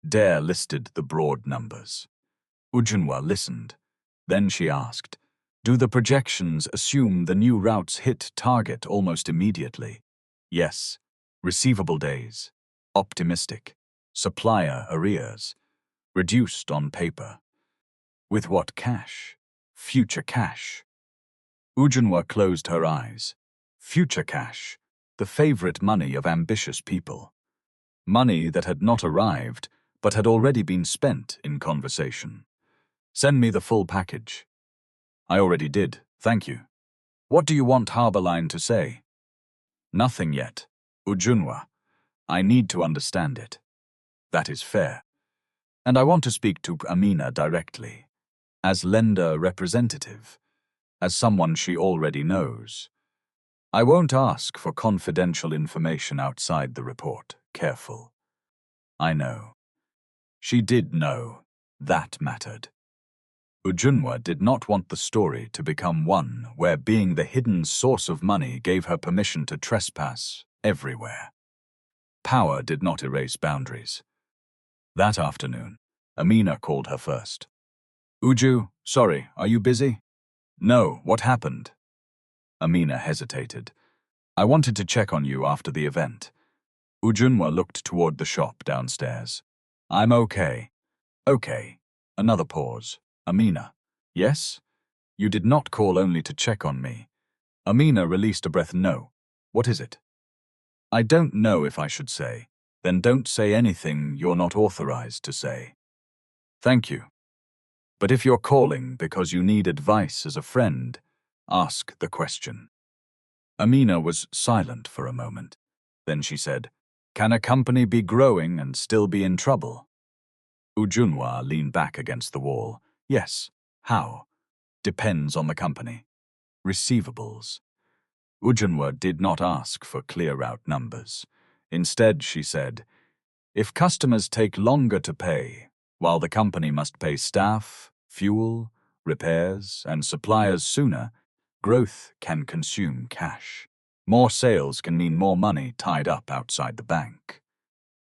Dare listed the broad numbers. Ujunwa listened. Then she asked, do the projections assume the new routes hit target almost immediately? Yes. Receivable days. Optimistic. Supplier arrears. Reduced on paper. With what cash? Future cash. Ujunwa closed her eyes. Future cash. The favorite money of ambitious people. Money that had not arrived, but had already been spent in conversation. Send me the full package. I already did, thank you. What do you want Harborline to say? Nothing yet. Ujunwa, I need to understand it. That is fair. And I want to speak to Amina directly, as lender representative, as someone she already knows. I won't ask for confidential information outside the report. Careful. I know. She did know. That mattered. Ujunwa did not want the story to become one where being the hidden source of money gave her permission to trespass everywhere. Power did not erase boundaries. That afternoon, Amina called her first. Uju, sorry, are you busy? No, what happened? Amina hesitated. I wanted to check on you after the event. Ujunwa looked toward the shop downstairs. I'm okay. Okay. Another pause. Amina. Yes? You did not call only to check on me. Amina released a breath. No. What is it? I don't know if I should say. Then don't say anything you're not authorized to say. Thank you. But if you're calling because you need advice as a friend, ask the question. Amina was silent for a moment. Then she said, Can a company be growing and still be in trouble? Ujunwa leaned back against the wall. Yes. How? Depends on the company. Receivables. Ujunwa did not ask for ClearRoute numbers. Instead, she said, If customers take longer to pay, while the company must pay staff, fuel, repairs, and suppliers sooner, growth can consume cash. More sales can mean more money tied up outside the bank.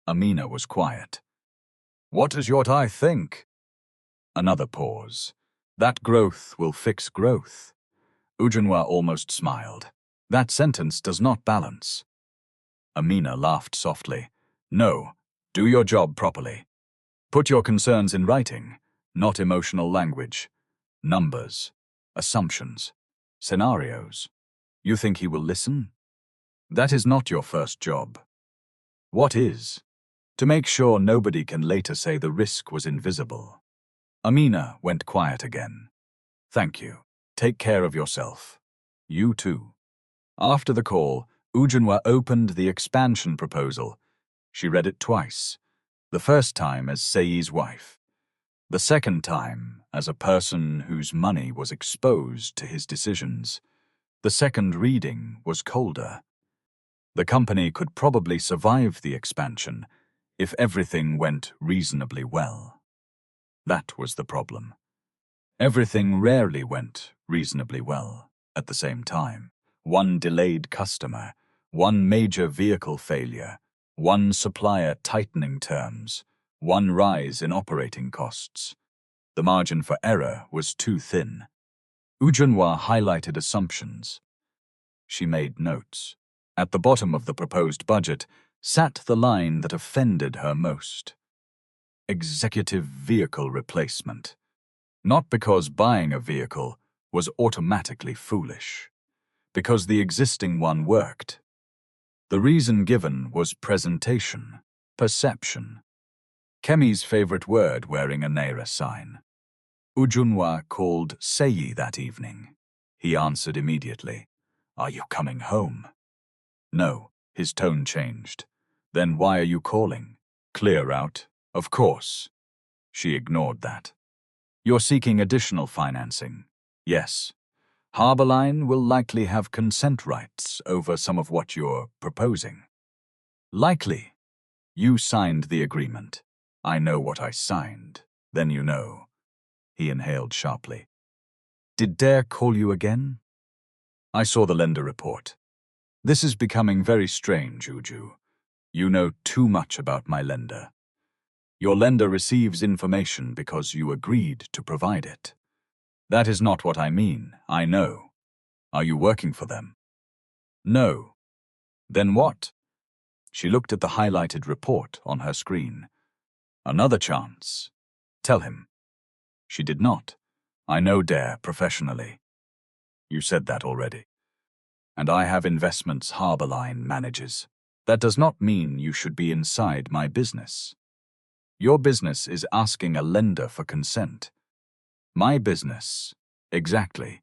Amina was quiet. What does your eye think? Another pause. That growth will fix growth. Ujunwa almost smiled. That sentence does not balance. Amina laughed softly. No, do your job properly. Put your concerns in writing, not emotional language. Numbers, assumptions, scenarios. You think he will listen? That is not your first job. What is? To make sure nobody can later say the risk was invisible. Amina went quiet again. Thank you. Take care of yourself. You too. After the call, Ujunwa opened the expansion proposal. She read it twice. The first time as Seyi's wife. The second time as a person whose money was exposed to his decisions. The second reading was colder. The company could probably survive the expansion if everything went reasonably well. That was the problem. Everything rarely went reasonably well at the same time. One delayed customer, one major vehicle failure, one supplier tightening terms, one rise in operating costs. The margin for error was too thin. Ujunwa highlighted assumptions. She made notes. At the bottom of the proposed budget sat the line that offended her most. Executive vehicle replacement. Not because buying a vehicle was automatically foolish. Because the existing one worked. The reason given was presentation, perception. Kemi's favorite word wearing a Naira sign. Ujunwa called Seyi that evening. He answered immediately. Are you coming home? No, his tone changed. Then why are you calling? ClearRoute, of course. She ignored that. You're seeking additional financing. Yes. Harborline will likely have consent rights over some of what you're proposing. Likely. You signed the agreement. I know what I signed. Then you know. He inhaled sharply. Did Dare call you again? I saw the lender report. This is becoming very strange, Uju. You know too much about my lender. Your lender receives information because you agreed to provide it. That is not what I mean, I know. Are you working for them? No. Then what? She looked at the highlighted report on her screen. Another chance. Tell him. She did not. I know Dare professionally. You said that already. And I have investments Harborline manages. That does not mean you should be inside my business. Your business is asking a lender for consent. My business. Exactly.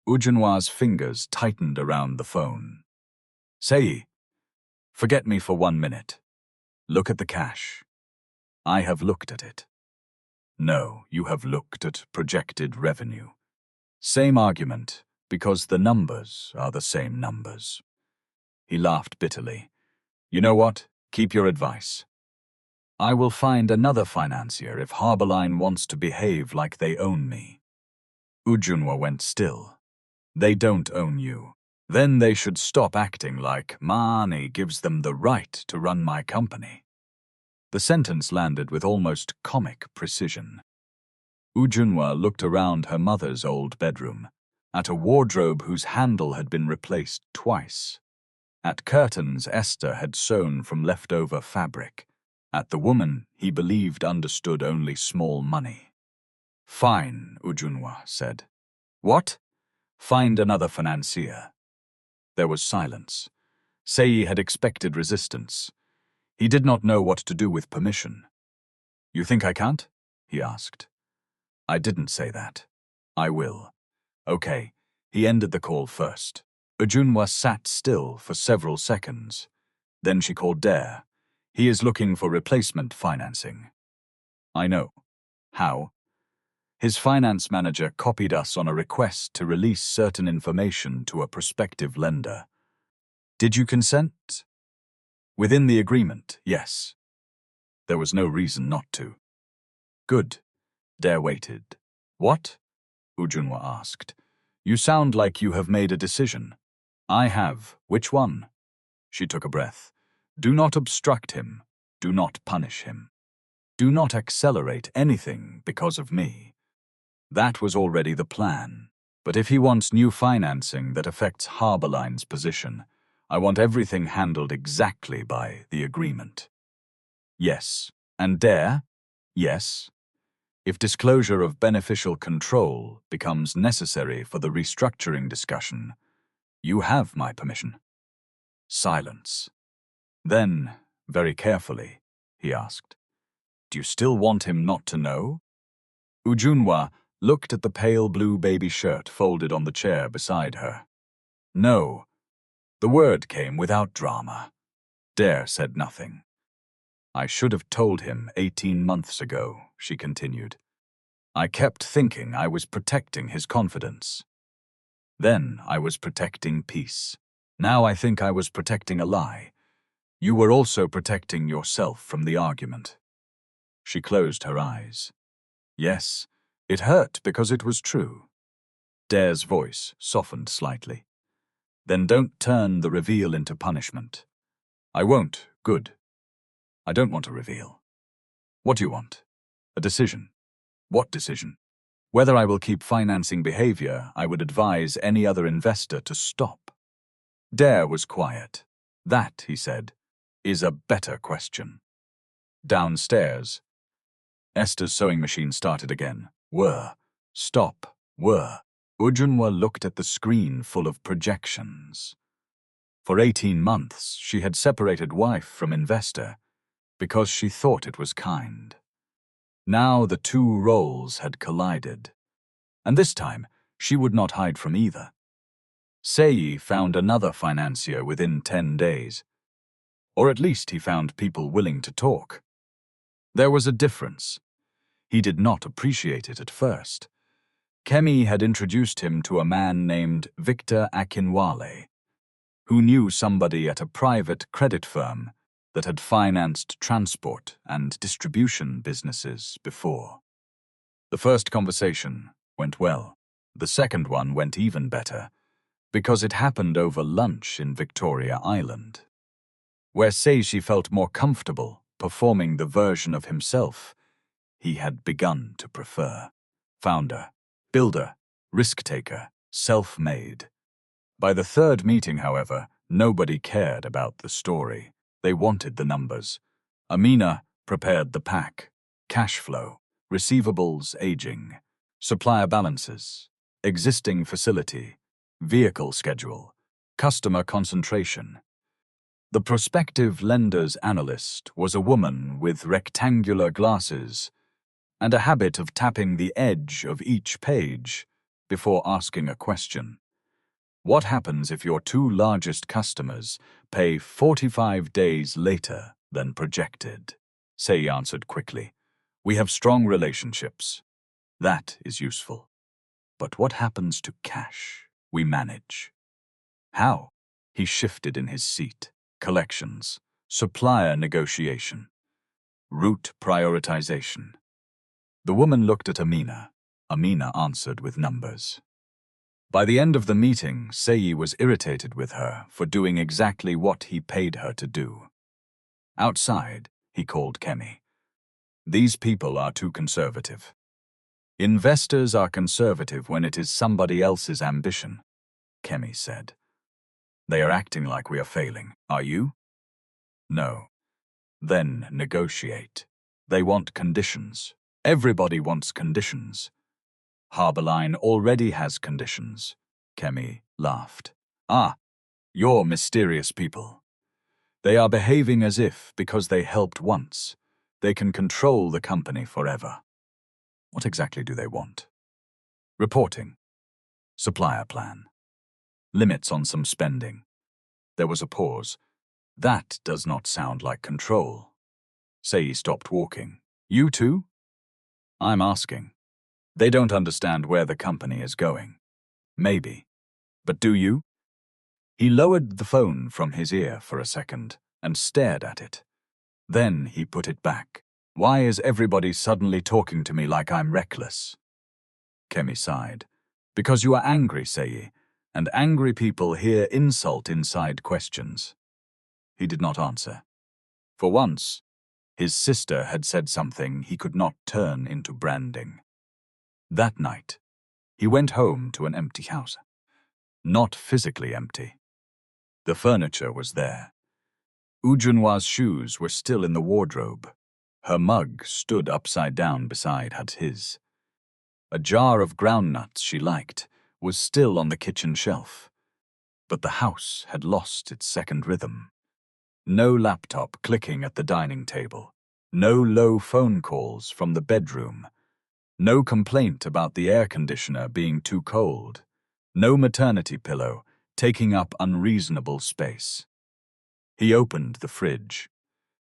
Ujunwa's fingers tightened around the phone. Seyi, forget me for 1 minute. Look at the cash. I have looked at it. No, you have looked at projected revenue. Same argument, because the numbers are the same numbers. He laughed bitterly. You know what? Keep your advice. I will find another financier if Harborline wants to behave like they own me. Ujunwa went still. They don't own you. Then they should stop acting like money gives them the right to run my company. The sentence landed with almost comic precision. Ujunwa looked around her mother's old bedroom, at a wardrobe whose handle had been replaced twice, at curtains Esther had sewn from leftover fabric, at the woman he believed understood only small money. "Fine," Ujunwa said. "What?" "Find another financier." There was silence. Seyi had expected resistance. He did not know what to do with permission. "You think I can't?" he asked. "I didn't say that. I will." "Okay." He ended the call first. Ujunwa sat still for several seconds. Then she called Dare. "He is looking for replacement financing." "I know." "How?" "His finance manager copied us on a request to release certain information to a prospective lender." "Did you consent?" "Within the agreement, yes." There was no reason not to. "Good." Dare waited. "What?" Ujunwa asked. "You sound like you have made a decision." "I have. Which one?" She took a breath. "Do not obstruct him. Do not punish him. Do not accelerate anything because of me." That was already the plan. "But if he wants new financing that affects Harborline's position, I want everything handled exactly by the agreement." "Yes." "And Dare?" "Yes." "If disclosure of beneficial control becomes necessary for the restructuring discussion, you have my permission." Silence. Then, very carefully, he asked, "Do you still want him not to know?" Ujunwa looked at the pale blue baby shirt folded on the chair beside her. "No." The word came without drama. Dare said nothing. "I should have told him 18 months ago," she continued. "I kept thinking I was protecting his confidence. Then I was protecting peace. Now I think I was protecting a lie. You were also protecting yourself from the argument." She closed her eyes. Yes, it hurt because it was true. Dare's voice softened slightly. "Then don't turn the reveal into punishment." "I won't. Good. I don't want a reveal." "What do you want?" "A decision." "What decision?" "Whether I will keep financing behavior I would advise any other investor to stop." Dare was quiet. "That," he said, "is a better question." Downstairs, Esther's sewing machine started again. Whir. Stop. Whir. Ujunwa looked at the screen full of projections. For 18 months, she had separated wife from investor because she thought it was kind. Now the two roles had collided, and this time she would not hide from either. Seyi found another financier within 10 days, or at least he found people willing to talk. There was a difference. He did not appreciate it at first. Kemi had introduced him to a man named Victor Akinwale, who knew somebody at a private credit firm that had financed transport and distribution businesses before. The first conversation went well. The second one went even better, because it happened over lunch in Victoria Island, where Seyi felt more comfortable performing the version of himself he had begun to prefer. Founder, builder, risk-taker, self-made. By the third meeting, however, nobody cared about the story. They wanted the numbers. Amina prepared the pack. Cash flow, receivables aging, supplier balances, existing facility, vehicle schedule, customer concentration. The prospective lender's analyst was a woman with rectangular glasses and a habit of tapping the edge of each page before asking a question. "What happens if your two largest customers pay 45 days later than projected?" Seyi answered quickly. "We have strong relationships. That is useful. But what happens to cash we manage?" "How?" He shifted in his seat. "Collections, supplier negotiation, route prioritization." The woman looked at Amina. Amina answered with numbers. By the end of the meeting, Seyi was irritated with her for doing exactly what he paid her to do. Outside, he called Kemi. "These people are too conservative." Investors are conservative when it is somebody else's ambition, Kemi said. They are acting like we are failing. Are you? No. Then negotiate. They want conditions. Everybody wants conditions. Harbourline already has conditions. Kemi laughed. Ah, you're mysterious people. They are behaving as if, because they helped once, they can control the company forever. What exactly do they want? Reporting. Supplier plan. Limits on some spending. There was a pause. That does not sound like control. Seyi stopped walking. You too? I'm asking. They don't understand where the company is going. Maybe. But do you? He lowered the phone from his ear for a second and stared at it. Then he put it back. Why is everybody suddenly talking to me like I'm reckless? Kemi sighed. Because you are angry, Seyi, and angry people hear insult inside questions. He did not answer. For once, his sister had said something he could not turn into branding. That night, he went home to an empty house. Not physically empty. The furniture was there. Ujunwa's shoes were still in the wardrobe. Her mug stood upside down beside his. A jar of groundnuts she liked was still on the kitchen shelf. But the house had lost its second rhythm. No laptop clicking at the dining table. No low phone calls from the bedroom. No complaint about the air conditioner being too cold. No maternity pillow taking up unreasonable space. He opened the fridge.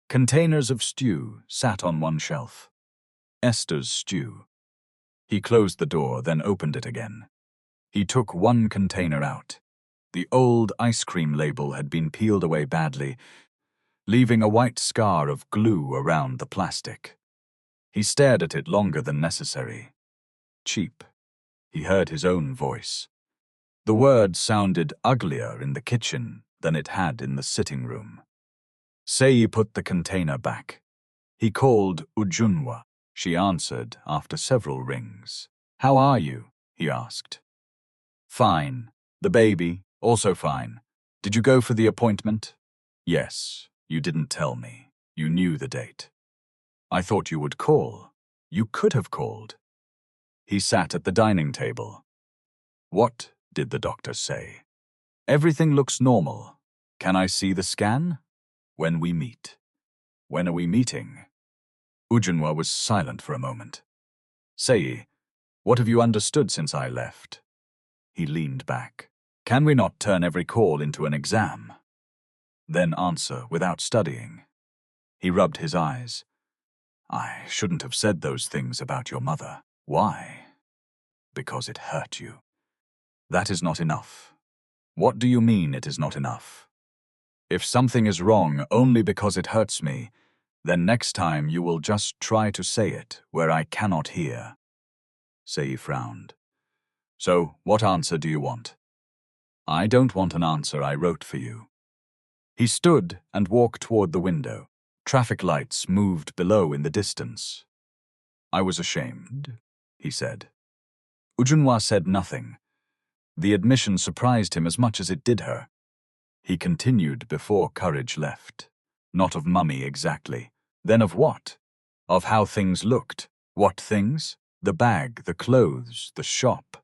Containers of stew sat on one shelf. Esther's stew. He closed the door, then opened it again. He took one container out. The old ice cream label had been peeled away badly, leaving a white scar of glue around the plastic. He stared at it longer than necessary. Cheap. He heard his own voice. The word sounded uglier in the kitchen than it had in the sitting room. Seyi put the container back. He called Ujunwa. She answered after several rings. How are you? He asked. Fine. The baby, also fine. Did you go for the appointment? Yes. You didn't tell me. You knew the date. I thought you would call. You could have called. He sat at the dining table. What did the doctor say? Everything looks normal. Can I see the scan? When we meet. When are we meeting? Ujunwa was silent for a moment. Seyi, what have you understood since I left? He leaned back. Can we not turn every call into an exam? Then answer without studying. He rubbed his eyes. I shouldn't have said those things about your mother. Why? Because it hurt you. That is not enough. What do you mean it is not enough? If something is wrong only because it hurts me, then next time you will just try to say it where I cannot hear. Seyi frowned. So, what answer do you want? I don't want an answer I wrote for you. He stood and walked toward the window. Traffic lights moved below in the distance. I was ashamed, he said. Ujunwa said nothing. The admission surprised him as much as it did her. He continued before courage left. Not of mummy exactly. Then of what? Of how things looked. What things? The bag, the clothes, the shop.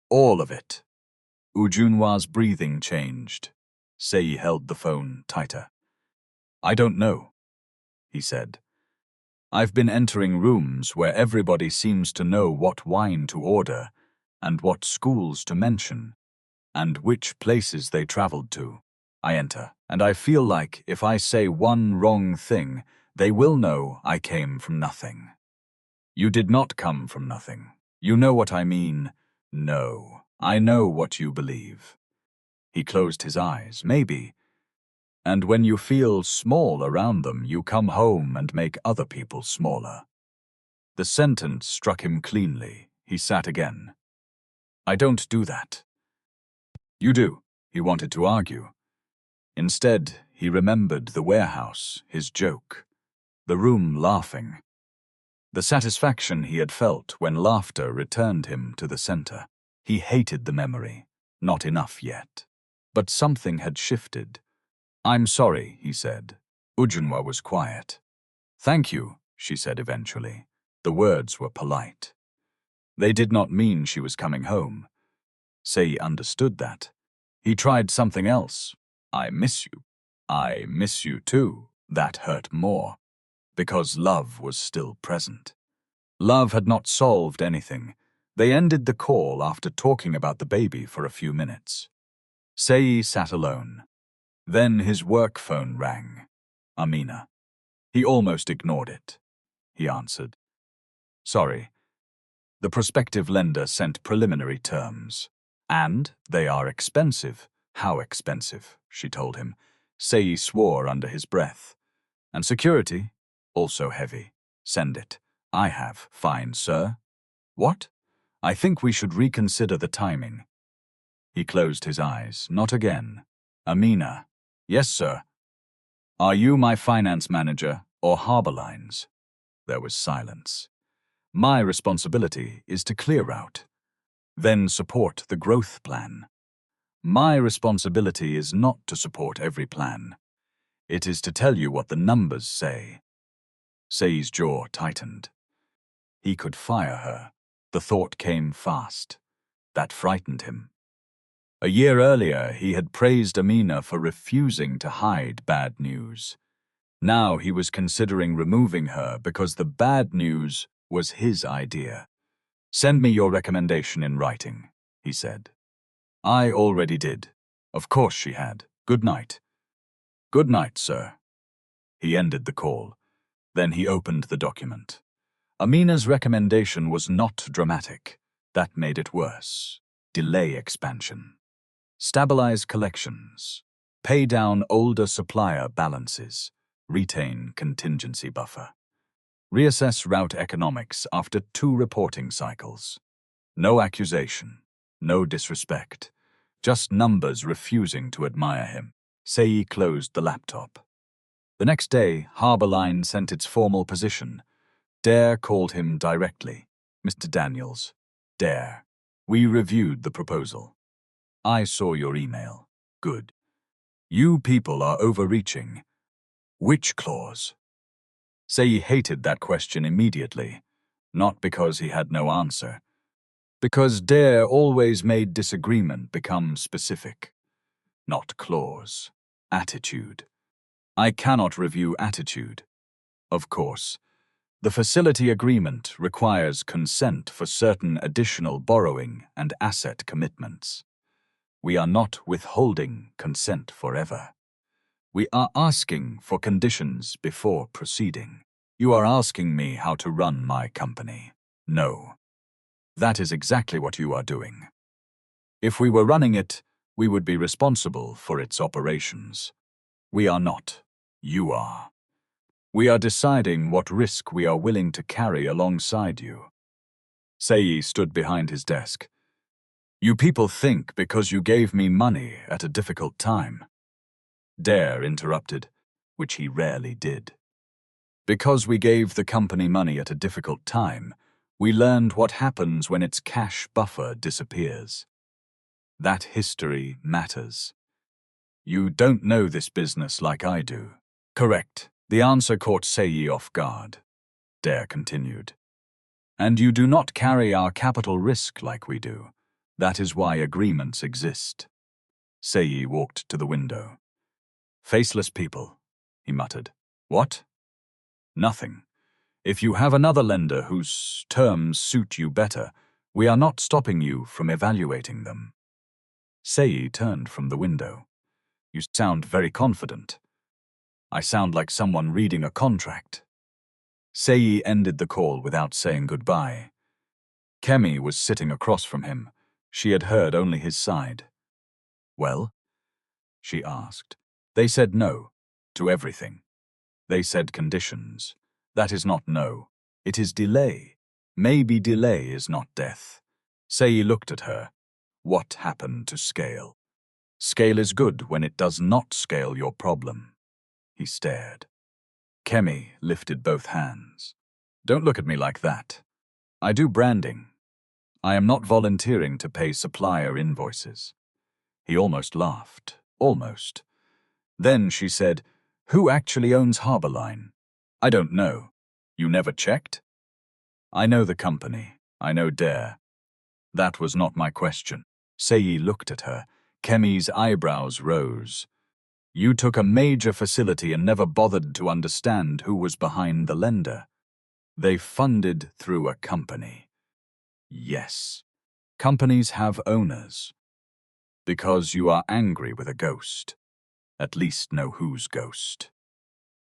All of it. Ujunwa's breathing changed. Seyi held the phone tighter. I don't know, he said. I've been entering rooms where everybody seems to know what wine to order, and what schools to mention, and which places they traveled to. I enter, and I feel like if I say one wrong thing, they will know I came from nothing. You did not come from nothing. You know what I mean? No, I know what you believe. He closed his eyes, maybe. And when you feel small around them, you come home and make other people smaller. The sentence struck him cleanly. He sat again. I don't do that. You do, he wanted to argue. Instead, he remembered the warehouse, his joke, the room laughing. The satisfaction he had felt when laughter returned him to the center. He hated the memory. Not enough yet. But something had shifted. "I'm sorry," he said. Ujunwa was quiet. "Thank you," she said eventually. The words were polite. They did not mean she was coming home. Seyi understood that. He tried something else. "I miss you." "I miss you too." That hurt more, because love was still present. Love had not solved anything. They ended the call after talking about the baby for a few minutes. Seyi sat alone. Then his work phone rang. Amina. He almost ignored it. He answered. "Sorry." The prospective lender sent preliminary terms. "And they are expensive." "How expensive?" she told him. Seyi swore under his breath. "And security? Also heavy. Send it." "I have." "Fine, sir." "What?" "I think we should reconsider the timing." He closed his eyes. "Not again." "Amina." "Yes, sir." "Are you my finance manager or Harbor Lines?" There was silence. "My responsibility is to ClearRoute. Then support the growth plan. My responsibility is not to support every plan. It is to tell you what the numbers say." Seyi's jaw tightened. He could fire her. The thought came fast. That frightened him. A year earlier, he had praised Amina for refusing to hide bad news. Now he was considering removing her because the bad news was his idea. "Send me your recommendation in writing," he said. "I already did." Of course she had. "Good night." "Good night, sir." He ended the call. Then he opened the document. Amina's recommendation was not dramatic. That made it worse. Delay expansion. Stabilize collections. Pay down older supplier balances. Retain contingency buffer. Reassess route economics after 2 reporting cycles. No accusation. No disrespect. Just numbers refusing to admire him. Seyi closed the laptop. The next day, Harbor Line sent its formal position. Dare called him directly. "Mr. Daniels." "Dare. We reviewed the proposal." "I saw your email." "Good. You people are overreaching." "Which clause?" Seyi hated that question immediately, not because he had no answer, because Dare always made disagreement become specific. Not clause. Attitude. "I cannot review attitude." Of course. The facility agreement requires consent for certain additional borrowing and asset commitments. We are not withholding consent forever. We are asking for conditions before proceeding. You are asking me how to run my company. No. That is exactly what you are doing. If we were running it, we would be responsible for its operations. We are not. You are. We are deciding what risk we are willing to carry alongside you. Seyi stood behind his desk. "You people think because you gave me money at a difficult time." Dare interrupted, which he rarely did. "Because we gave the company money at a difficult time, we learned what happens when its cash buffer disappears. That history matters. You don't know this business like I do." "Correct." The answer caught Seyi off guard. Dare continued. "And you do not carry our capital risk like we do. That is why agreements exist." Seyi walked to the window. "Faceless people," he muttered. "What?" "Nothing. If you have another lender whose terms suit you better, we are not stopping you from evaluating them." Seyi turned from the window. "You sound very confident." "I sound like someone reading a contract." Seyi ended the call without saying goodbye. Kemi was sitting across from him. She had heard only his side. "Well?" she asked. "They said no to everything. They said conditions. That is not no. It is delay. Maybe delay is not death." Seyi looked at her. "What happened to scale?" "Scale is good when it does not scale your problem." He stared. Kemi lifted both hands. Don't look at me like that. I do branding. I am not volunteering to pay supplier invoices. He almost laughed. Almost. Then she said, "Who actually owns Harborline?" "I don't know. You never checked?" "I know the company. I know Dare." That was not my question. Seyi looked at her. Kemi's eyebrows rose. "You took a major facility and never bothered to understand who was behind the lender. They funded through a company." "Yes. Companies have owners. Because you are angry with a ghost. At least know whose ghost."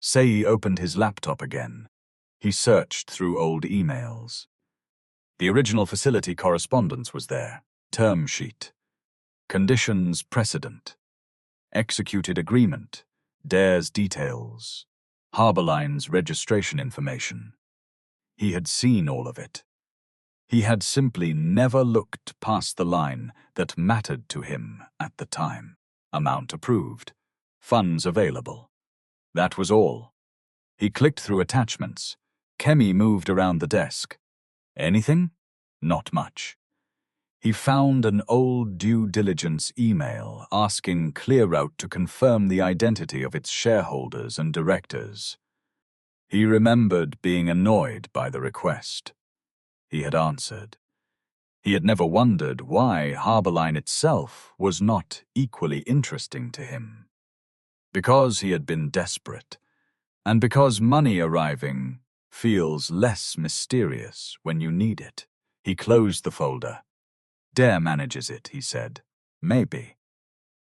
Seyi opened his laptop again. He searched through old emails. The original facility correspondence was there. Term sheet. Conditions precedent. Executed agreement. Dare's details. Harborline's registration information. He had seen all of it. He had simply never looked past the line that mattered to him at the time. Amount approved. Funds available. That was all. He clicked through attachments. Kemi moved around the desk. Anything? Not much. He found an old due diligence email asking ClearRoute to confirm the identity of its shareholders and directors. He remembered being annoyed by the request. He had answered. He had never wondered why Harborline itself was not equally interesting to him. Because he had been desperate, and because money arriving feels less mysterious when you need it. He closed the folder. Dare manages it, he said. Maybe.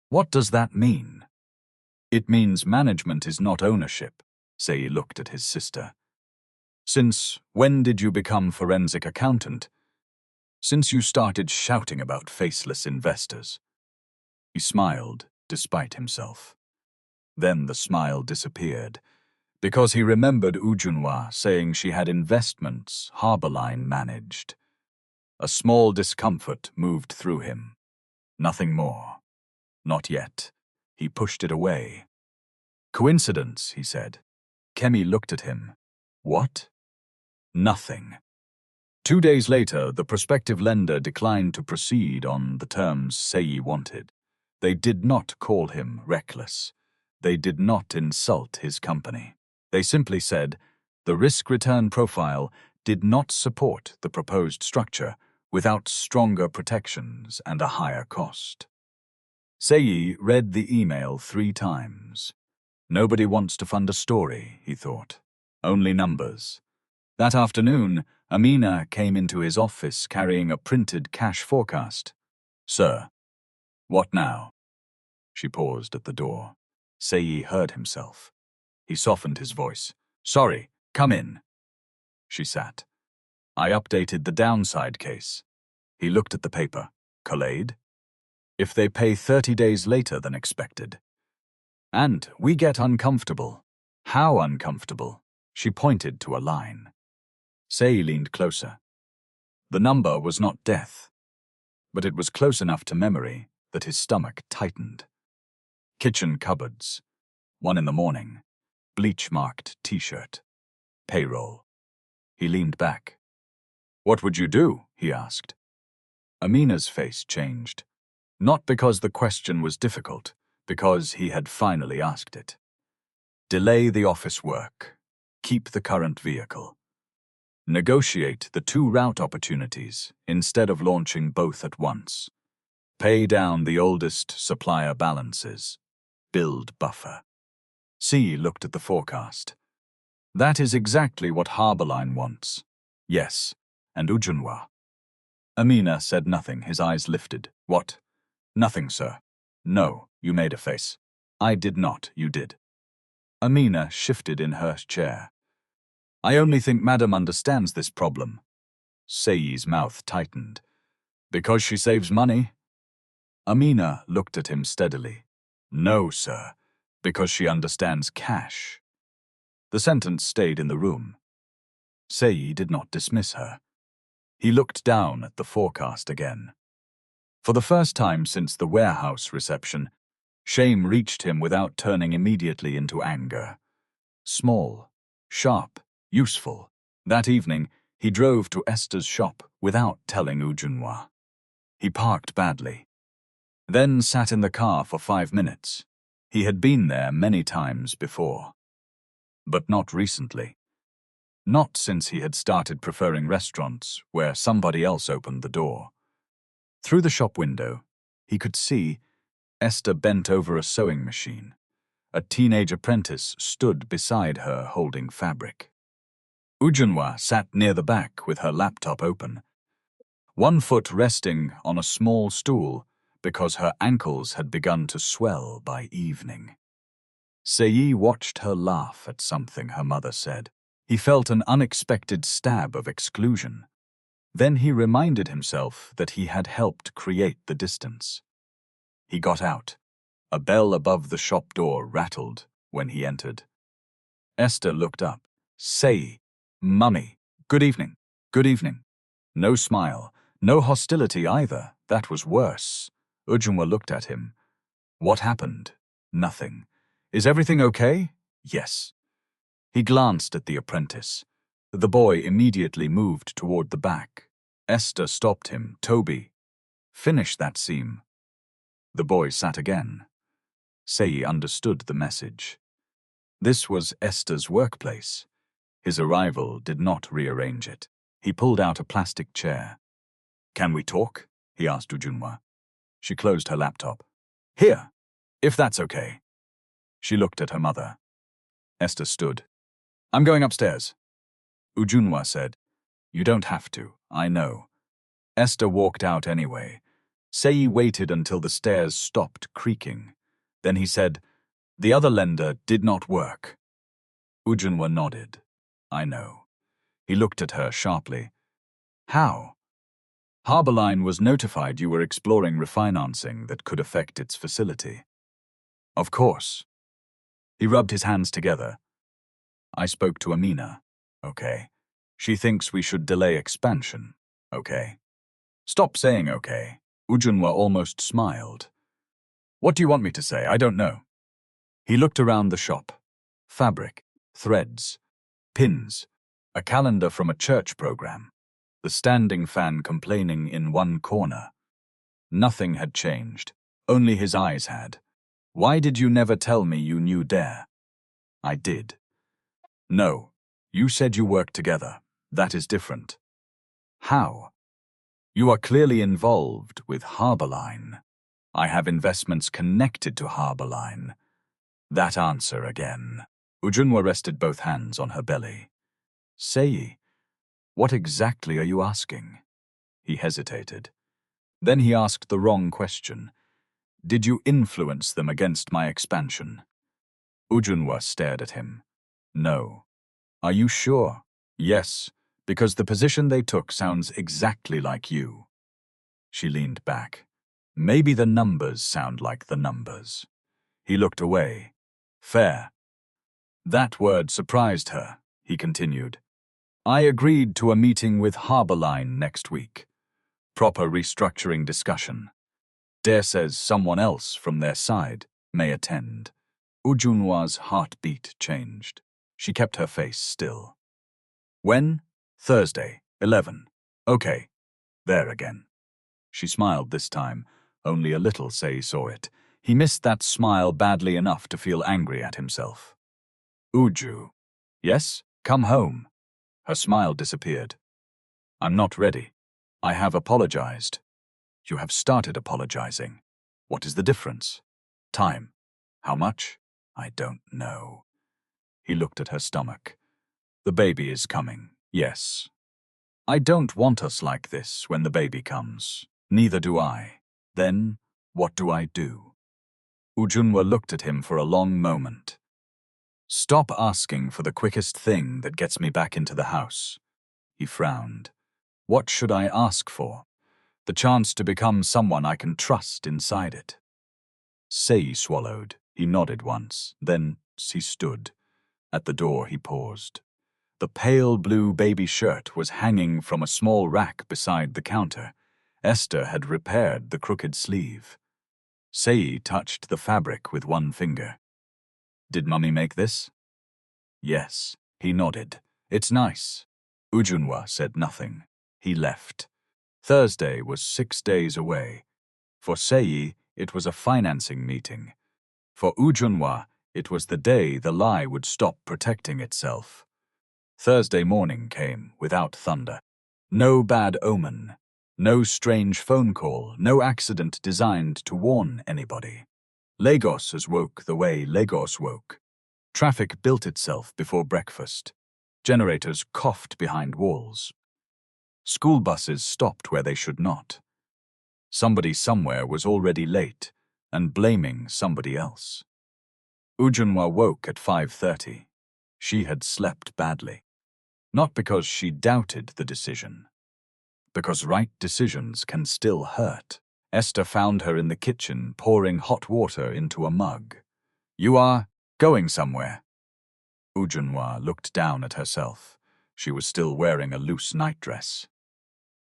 What does that mean? It means management is not ownership. Seyi looked at his sister. Since when did you become forensic accountant? Since you started shouting about faceless investors. He smiled, despite himself. Then the smile disappeared, because he remembered Ujunwa saying she had investments Harborline managed. A small discomfort moved through him. Nothing more. Not yet. He pushed it away. Coincidence, he said. Kemi looked at him. What? Nothing. 2 days later, the prospective lender declined to proceed on the terms Seyi wanted. They did not call him reckless. They did not insult his company. They simply said the risk-return profile did not support the proposed structure without stronger protections and a higher cost. Seyi read the email 3 times. Nobody wants to fund a story, he thought. Only numbers. That afternoon, Amina came into his office carrying a printed cash forecast. Sir, what now? She paused at the door. Seyi heard himself. He softened his voice. Sorry, come in. She sat. I updated the downside case. He looked at the paper. Collade? If they pay 30 days later than expected. And we get uncomfortable. How uncomfortable? She pointed to a line. Seyi leaned closer. The number was not death, but it was close enough to memory that his stomach tightened. Kitchen cupboards. 1 in the morning. Bleach-marked t-shirt. Payroll. He leaned back. What would you do? He asked. Amina's face changed. Not because the question was difficult, because he had finally asked it. Delay the office work. Keep the current vehicle. Negotiate the 2 route opportunities instead of launching both at once. Pay down the oldest supplier balances. Build buffer. Seyi looked at the forecast. That is exactly what Harborline wants. Yes, and Ujunwa. Amina said nothing, his eyes lifted. What? Nothing, sir. No, you made a face. I did not, you did. Amina shifted in her chair. I only think Madam understands this problem. Seyi's mouth tightened. Because she saves money? Amina looked at him steadily. No, sir, because she understands cash. The sentence stayed in the room. Seyi did not dismiss her. He looked down at the forecast again. For the first time since the warehouse reception, shame reached him without turning immediately into anger. Small, sharp, useful. That evening, he drove to Esther's shop without telling Ujunwa. He parked badly, then sat in the car for 5 minutes. He had been there many times before, but not recently. Not since he had started preferring restaurants where somebody else opened the door. Through the shop window, he could see Esther bent over a sewing machine. A teenage apprentice stood beside her holding fabric. Ujunwa sat near the back with her laptop open, one foot resting on a small stool because her ankles had begun to swell by evening. Seyi watched her laugh at something her mother said. He felt an unexpected stab of exclusion. Then he reminded himself that he had helped create the distance. He got out. A bell above the shop door rattled when he entered. Esther looked up. Seyi, Mummy, good evening, good evening. No smile, no hostility either. That was worse. Ujunwa looked at him. What happened? Nothing. Is everything okay? Yes. He glanced at the apprentice. The boy immediately moved toward the back. Esther stopped him. Toby, finish that seam. The boy sat again. Seyi understood the message. This was Esther's workplace. His arrival did not rearrange it. He pulled out a plastic chair. Can we talk? He asked Ujunwa. She closed her laptop. Here, if that's okay. She looked at her mother. Esther stood. I'm going upstairs. Ujunwa said, You don't have to, I know. Esther walked out anyway. Seyi waited until the stairs stopped creaking. Then he said, The other lender did not work. Ujunwa nodded. I know. He looked at her sharply. How? Harborline was notified you were exploring refinancing that could affect its facility. Of course. He rubbed his hands together. I spoke to Amina. Okay. She thinks we should delay expansion. Okay. Stop saying okay. Ujunwa almost smiled. What do you want me to say? I don't know. He looked around the shop. Fabric, threads, pins, a calendar from a church program, the standing fan complaining in one corner. Nothing had changed. Only his eyes had. Why did you never tell me you knew Dare? I did. No. You said you worked together. That is different. How? You are clearly involved with Harborline. I have investments connected to Harborline. That answer again. Ujunwa rested both hands on her belly. Seyi, what exactly are you asking? He hesitated. Then he asked the wrong question. Did you influence them against my expansion? Ujunwa stared at him. No. Are you sure? Yes, because the position they took sounds exactly like you. She leaned back. Maybe the numbers sound like the numbers. He looked away. Fair. That word surprised her, he continued. I agreed to a meeting with Harborline next week. Proper restructuring discussion. Dare says someone else from their side may attend. Ujunwa's heartbeat changed. She kept her face still. When? Thursday, 11. Okay. There again. She smiled this time. Only a little Seyi saw it. He missed that smile badly enough to feel angry at himself. Uju. Yes? Come home. Her smile disappeared. I'm not ready. I have apologized. You have started apologizing. What is the difference? Time. How much? I don't know. He looked at her stomach. The baby is coming, yes. I don't want us like this when the baby comes. Neither do I. Then, what do I do? Ujunwa looked at him for a long moment. Stop asking for the quickest thing that gets me back into the house. He frowned. What should I ask for? The chance to become someone I can trust inside it. Seyi swallowed. He nodded once. Then he stood. At the door he paused. The pale blue baby shirt was hanging from a small rack beside the counter. Esther had repaired the crooked sleeve. Seyi touched the fabric with one finger. Did Mummy make this? Yes, he nodded. It's nice. Ujunwa said nothing. He left. Thursday was 6 days away. For Seyi, it was a financing meeting. For Ujunwa, it was the day the lie would stop protecting itself. Thursday morning came without thunder. No bad omen. No strange phone call. No accident designed to warn anybody. Lagos has woke the way Lagos woke. Traffic built itself before breakfast. Generators coughed behind walls. School buses stopped where they should not. Somebody somewhere was already late and blaming somebody else. Ujunwa woke at 5:30. She had slept badly. Not because she doubted the decision. Because right decisions can still hurt. Esther found her in the kitchen pouring hot water into a mug. "You are going somewhere." Ujunwa looked down at herself. She was still wearing a loose nightdress.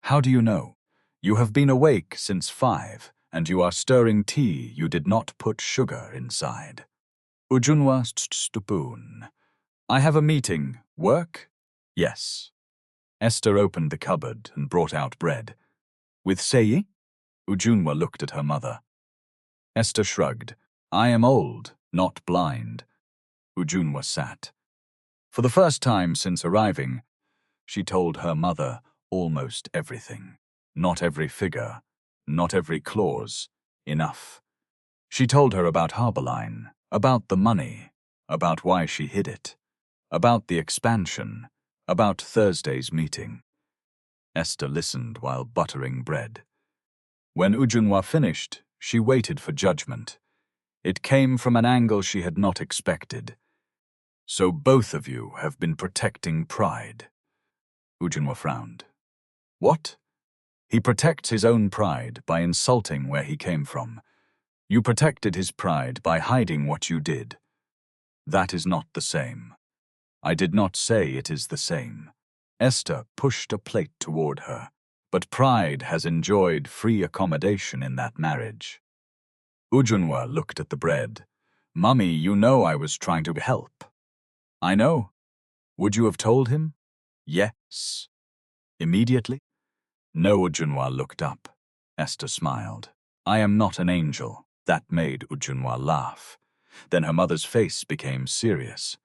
"How do you know? You have been awake since 5, and you are stirring tea you did not put sugar inside." Ujunwa spoon. "I have a meeting. Work?" "Yes." Esther opened the cupboard and brought out bread. "With Seyi?" Ujunwa looked at her mother. Esther shrugged. "I am old, not blind." Ujunwa sat. For the first time since arriving, she told her mother almost everything. Not every figure, not every clause. Enough. She told her about Harborline, about the money, about why she hid it, about the expansion, about Thursday's meeting. Esther listened while buttering bread. When Ujunwa finished, she waited for judgment. It came from an angle she had not expected. "So both of you have been protecting pride." Ujunwa frowned. "What?" "He protects his own pride by insulting where he came from. You protected his pride by hiding what you did. That is not the same." "I did not say it is the same." Esther pushed a plate toward her. "But pride has enjoyed free accommodation in that marriage." Ujunwa looked at the bread. "Mummy, you know I was trying to help." "I know. Would you have told him?" "Yes." "Immediately?" No. Ujunwa looked up. Esther smiled. "I am not an angel." That made Ujunwa laugh. Then her mother's face became serious.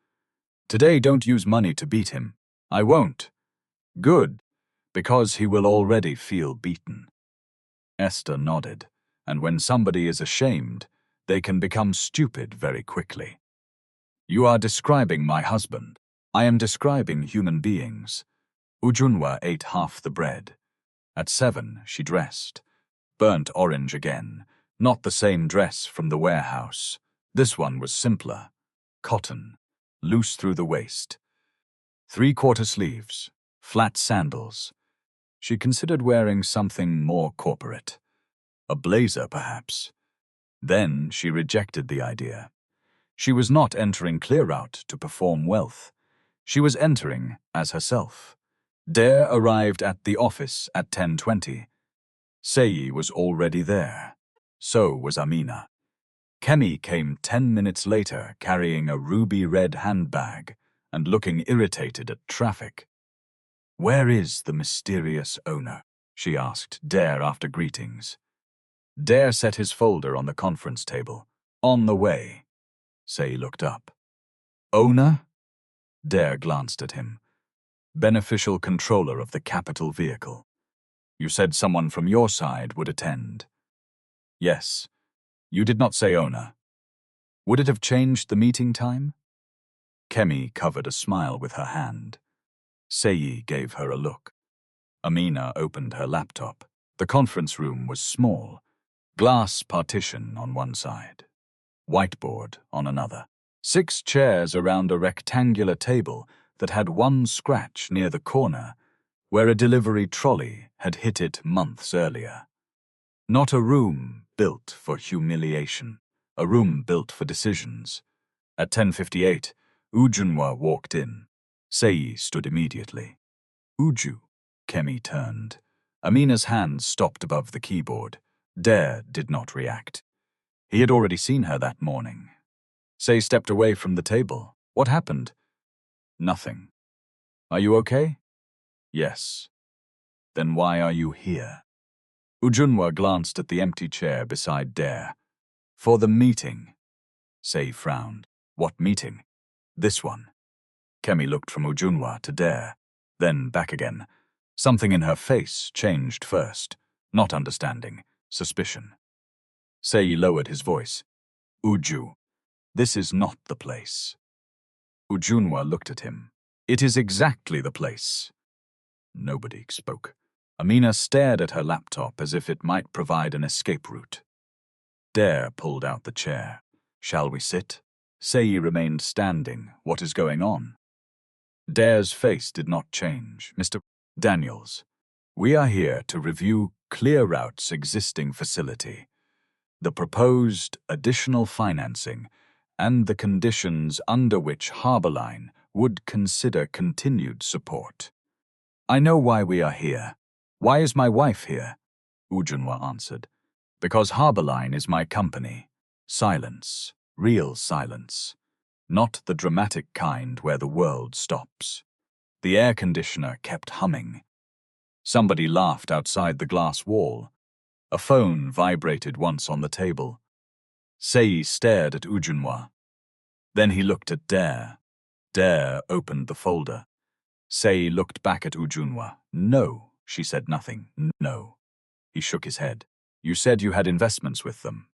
"Today don't use money to beat him." "I won't." "Good, because he will already feel beaten." Esther nodded, and when somebody is ashamed, they can become stupid very quickly. "You are describing my husband." "I am describing human beings." Ujunwa ate half the bread. At 7, she dressed. Burnt orange again. Not the same dress from the warehouse. This one was simpler. Cotton. Loose through the waist. 3/4 sleeves. Flat sandals. She considered wearing something more corporate. A blazer, perhaps. Then she rejected the idea. She was not entering ClearRoute to perform wealth. She was entering as herself. Dare arrived at the office at 10:20. Seyi was already there. So was Amina. Kemi came 10 minutes later carrying a ruby-red handbag and looking irritated at traffic. "Where is the mysterious owner?" she asked Dare after greetings. Dare set his folder on the conference table. "On the way." Seyi looked up. "Owner?" Dare glanced at him. "Beneficial controller of the capital vehicle. You said someone from your side would attend." "Yes. You did not say owner. Would it have changed the meeting time?" Kemi covered a smile with her hand. Seyi gave her a look. Amina opened her laptop. The conference room was small. Glass partition on one side. Whiteboard on another. 6 chairs around a rectangular table that had one scratch near the corner, where a delivery trolley had hit it months earlier. Not a room built for humiliation. A room built for decisions. At 10:58, Ujunwa walked in. Seyi stood immediately. "Uju." Kemi turned. Amina's hand stopped above the keyboard. Dare did not react. He had already seen her that morning. Seyi stepped away from the table. "What happened?" "Nothing." "Are you okay?" Yes. Then why are you here? Ujunwa glanced at the empty chair beside Dare. For the meeting. Seyi frowned. What meeting? This one. Kemi looked from Ujunwa to Dare, then back again. Something in her face changed first. Not understanding. Suspicion. Seyi lowered his voice. Uju, this is not the place. Ujunwa looked at him. It is exactly the place. Nobody spoke. Amina stared at her laptop as if it might provide an escape route. Dare pulled out the chair. Shall we sit? Seyi remained standing. What is going on? Dare's face did not change. Mr. Daniels, we are here to review ClearRoute's existing facility, the proposed additional financing, and the conditions under which Harbourline would consider continued support. I know why we are here. Why is my wife here? Ujunwa answered. Because Harbourline is my company. Silence. Real silence. Not the dramatic kind where the world stops. The air conditioner kept humming. Somebody laughed outside the glass wall. A phone vibrated once on the table. Seyi stared at Ujunwa. Then he looked at Dare. Dare opened the folder. Seyi looked back at Ujunwa. No, she said nothing. No. He shook his head. You said you had investments with them.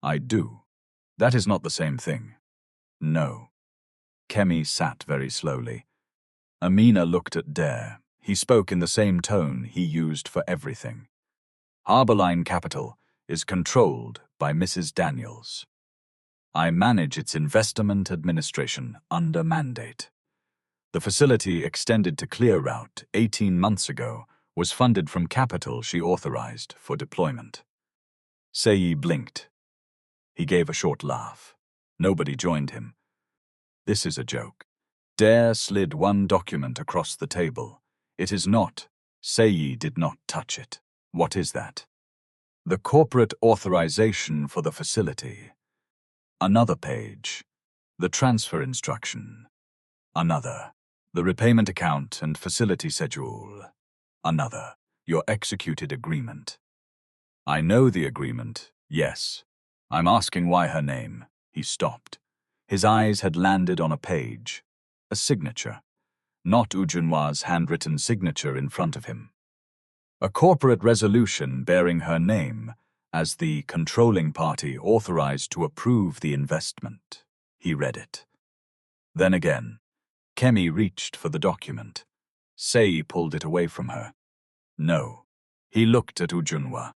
I do. That is not the same thing. No. Kemi sat very slowly. Amina looked at Dare. He spoke in the same tone he used for everything. Harbourline Capital is controlled by Mrs. Daniels. I manage its investment administration under mandate. The facility extended to ClearRoute 18 months ago was funded from capital she authorized for deployment. Seyi blinked. He gave a short laugh. Nobody joined him. This is a joke. Dare slid one document across the table. It is not. Seyi did not touch it. What is that? The corporate authorization for the facility. Another page. The transfer instruction. Another. The repayment account and facility schedule. Another. Your executed agreement. I know the agreement, yes. I'm asking why her name. He stopped. His eyes had landed on a page. A signature. Not Ujunwa's handwritten signature in front of him. A corporate resolution bearing her name as the controlling party authorized to approve the investment. He read it. Then again, Kemi reached for the document. Seyi pulled it away from her. No. He looked at Ujunwa.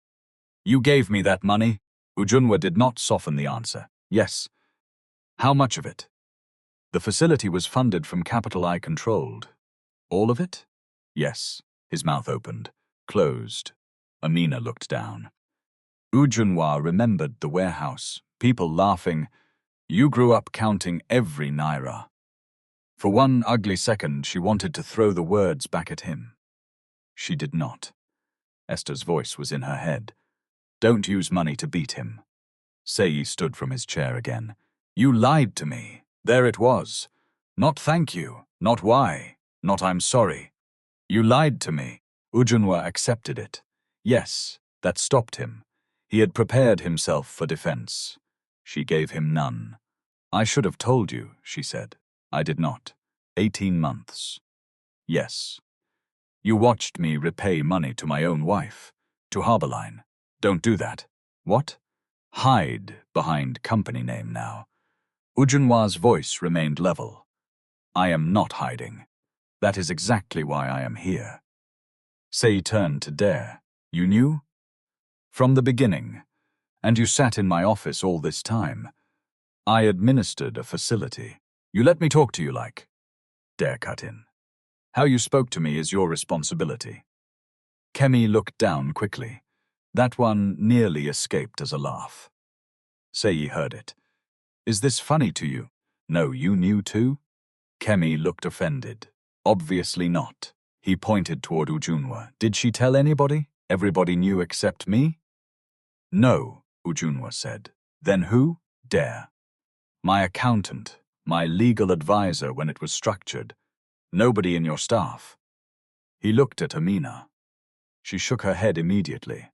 You gave me that money? Ujunwa did not soften the answer. Yes. How much of it? The facility was funded from capital I controlled. All of it? Yes. His mouth opened, closed. Amina looked down. Ujunwa remembered the warehouse, people laughing. You grew up counting every naira. For one ugly second, she wanted to throw the words back at him. She did not. Esther's voice was in her head. Don't use money to beat him. Seyi stood from his chair again. You lied to me. There it was. Not thank you, not why, not I'm sorry. You lied to me. Ujunwa accepted it. Yes, that stopped him. He had prepared himself for defense. She gave him none. I should have told you, she said. I did not. 18 months. Yes. You watched me repay money to my own wife, to Harbourline. Don't do that. What? Hide behind company name now. Ujunwa's voice remained level. I am not hiding. That is exactly why I am here. Seyi turned to Dare. You knew? From the beginning. And you sat in my office all this time. I administered a facility. You let me talk to you like. Dare cut in. How you spoke to me is your responsibility. Kemi looked down quickly. That one nearly escaped as a laugh. Seyi heard it. Is this funny to you? No, you knew too? Kemi looked offended. Obviously not. He pointed toward Ujunwa. Did she tell anybody? Everybody knew except me? No, Ujunwa said. Then who? Dare. My accountant, my legal advisor when it was structured. Nobody in your staff. He looked at Amina. She shook her head immediately.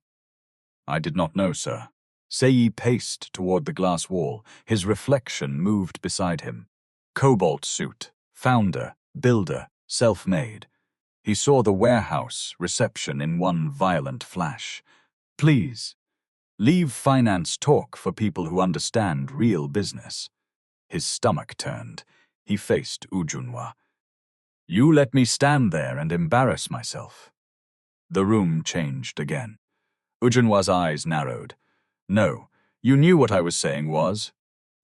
I did not know, sir. Seyi paced toward the glass wall. His reflection moved beside him. Cobalt suit, founder, builder, self-made. He saw the warehouse reception in one violent flash. Please, leave finance talk for people who understand real business. His stomach turned. He faced Ujunwa. You let me stand there and embarrass myself. The room changed again. Ujunwa's eyes narrowed. No, you knew what I was saying was.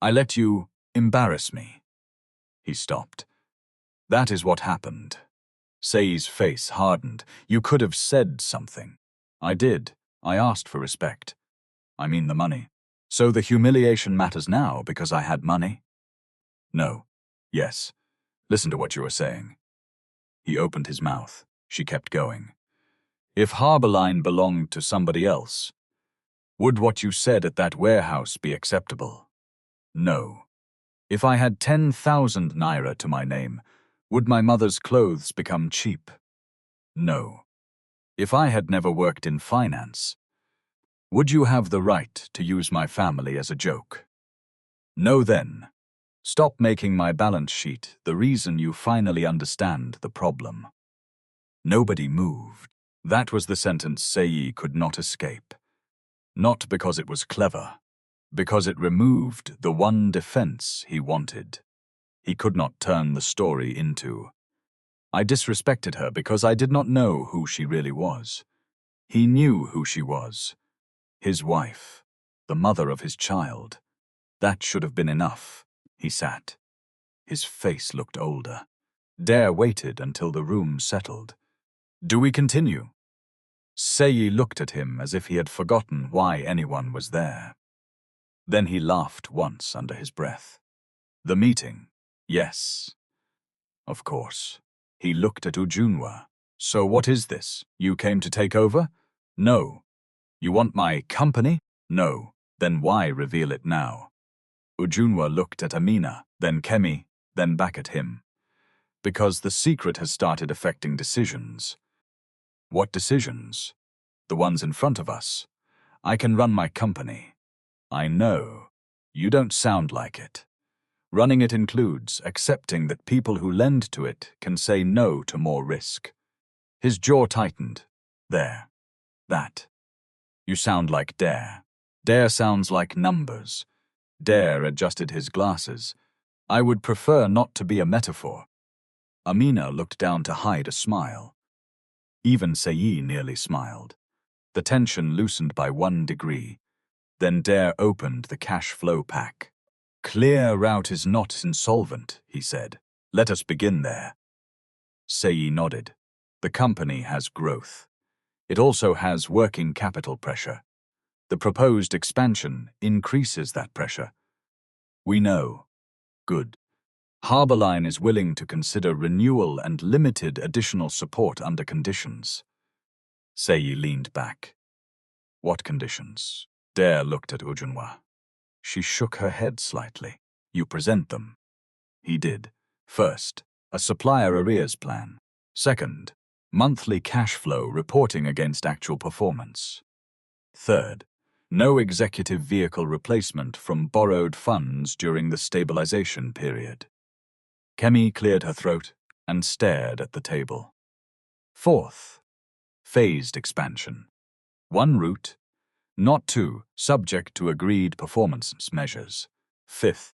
I let you embarrass me. He stopped. That is what happened. Seyi's face hardened. You could have said something. I did. I asked for respect. I mean the money. So the humiliation matters now because I had money? No. Yes. Listen to what you were saying. He opened his mouth. She kept going. If Harborline belonged to somebody else, would what you said at that warehouse be acceptable? No. If I had 10,000 naira to my name, would my mother's clothes become cheap? No. If I had never worked in finance, would you have the right to use my family as a joke? No then. Stop making my balance sheet the reason you finally understand the problem. Nobody moved. That was the sentence Seyi could not escape. Not because it was clever, because it removed the one defense he wanted. He could not turn the story into, I disrespected her because I did not know who she really was. He knew who she was. His wife, the mother of his child. That should have been enough. He sat. His face looked older. Dare waited until the room settled. Do we continue? Seyi looked at him as if he had forgotten why anyone was there. Then he laughed once under his breath. The meeting? Yes. Of course. He looked at Ujunwa. So what is this? You came to take over? No. You want my company? No. Then why reveal it now? Ujunwa looked at Amina, then Kemi, then back at him. Because the secret has started affecting decisions. What decisions? The ones in front of us. I can run my company. I know. You don't sound like it. Running it includes accepting that people who lend to it can say no to more risk. His jaw tightened. There. That. You sound like Dare. Dare sounds like numbers. Dare adjusted his glasses. I would prefer not to be a metaphor. Amina looked down to hide a smile. Even Seyi nearly smiled. The tension loosened by 1 degree. Then Dare opened the cash flow pack. ClearRoute is not insolvent, he said. Let us begin there. Seyi nodded. The company has growth. It also has working capital pressure. The proposed expansion increases that pressure. We know. Good. Harborline is willing to consider renewal and limited additional support under conditions. Seyi leaned back. What conditions? Dare looked at Ujunwa. She shook her head slightly. You present them. He did. First, a supplier arrears plan. Second, monthly cash flow reporting against actual performance. Third, no executive vehicle replacement from borrowed funds during the stabilization period. Kemi cleared her throat and stared at the table. Fourth, phased expansion. 1 route, not 2, subject to agreed performance measures. Fifth,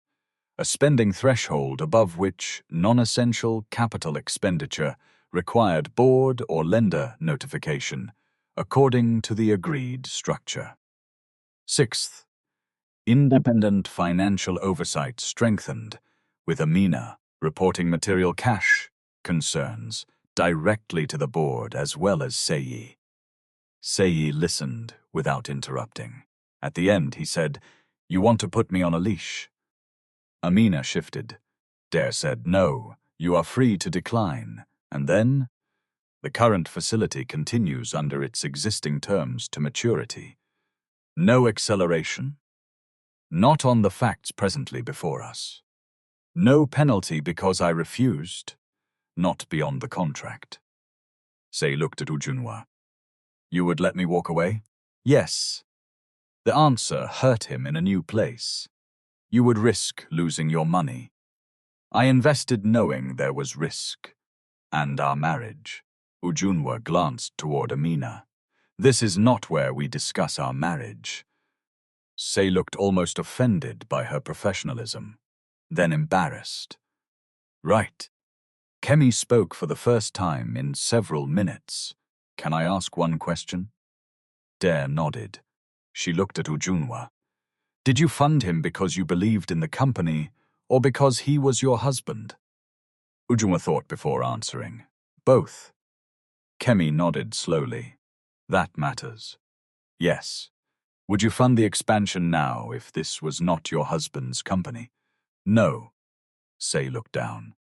a spending threshold above which non-essential capital expenditure required board or lender notification, according to the agreed structure. Sixth, independent financial oversight strengthened, with Amina reporting material cash concerns directly to the board as well as Seyi. Seyi listened without interrupting. At the end, he said, You want to put me on a leash? Amina shifted. Dare said, No, you are free to decline. And then? The current facility continues under its existing terms to maturity. No acceleration? Not on the facts presently before us. No penalty because I refused? Not beyond the contract. Seyi looked at Ujunwa. You would let me walk away? Yes. The answer hurt him in a new place. You would risk losing your money. I invested knowing there was risk. And our marriage. Ujunwa glanced toward Amina. This is not where we discuss our marriage. Seyi looked almost offended by her professionalism, then embarrassed. Right. Kemi spoke for the first time in several minutes. Can I ask one question? Dare nodded. She looked at Ujunwa. Did you fund him because you believed in the company, or because he was your husband? Ujunwa thought before answering. Both. Kemi nodded slowly. That matters. Yes. Would you fund the expansion now if this was not your husband's company? No. Seyi looked down.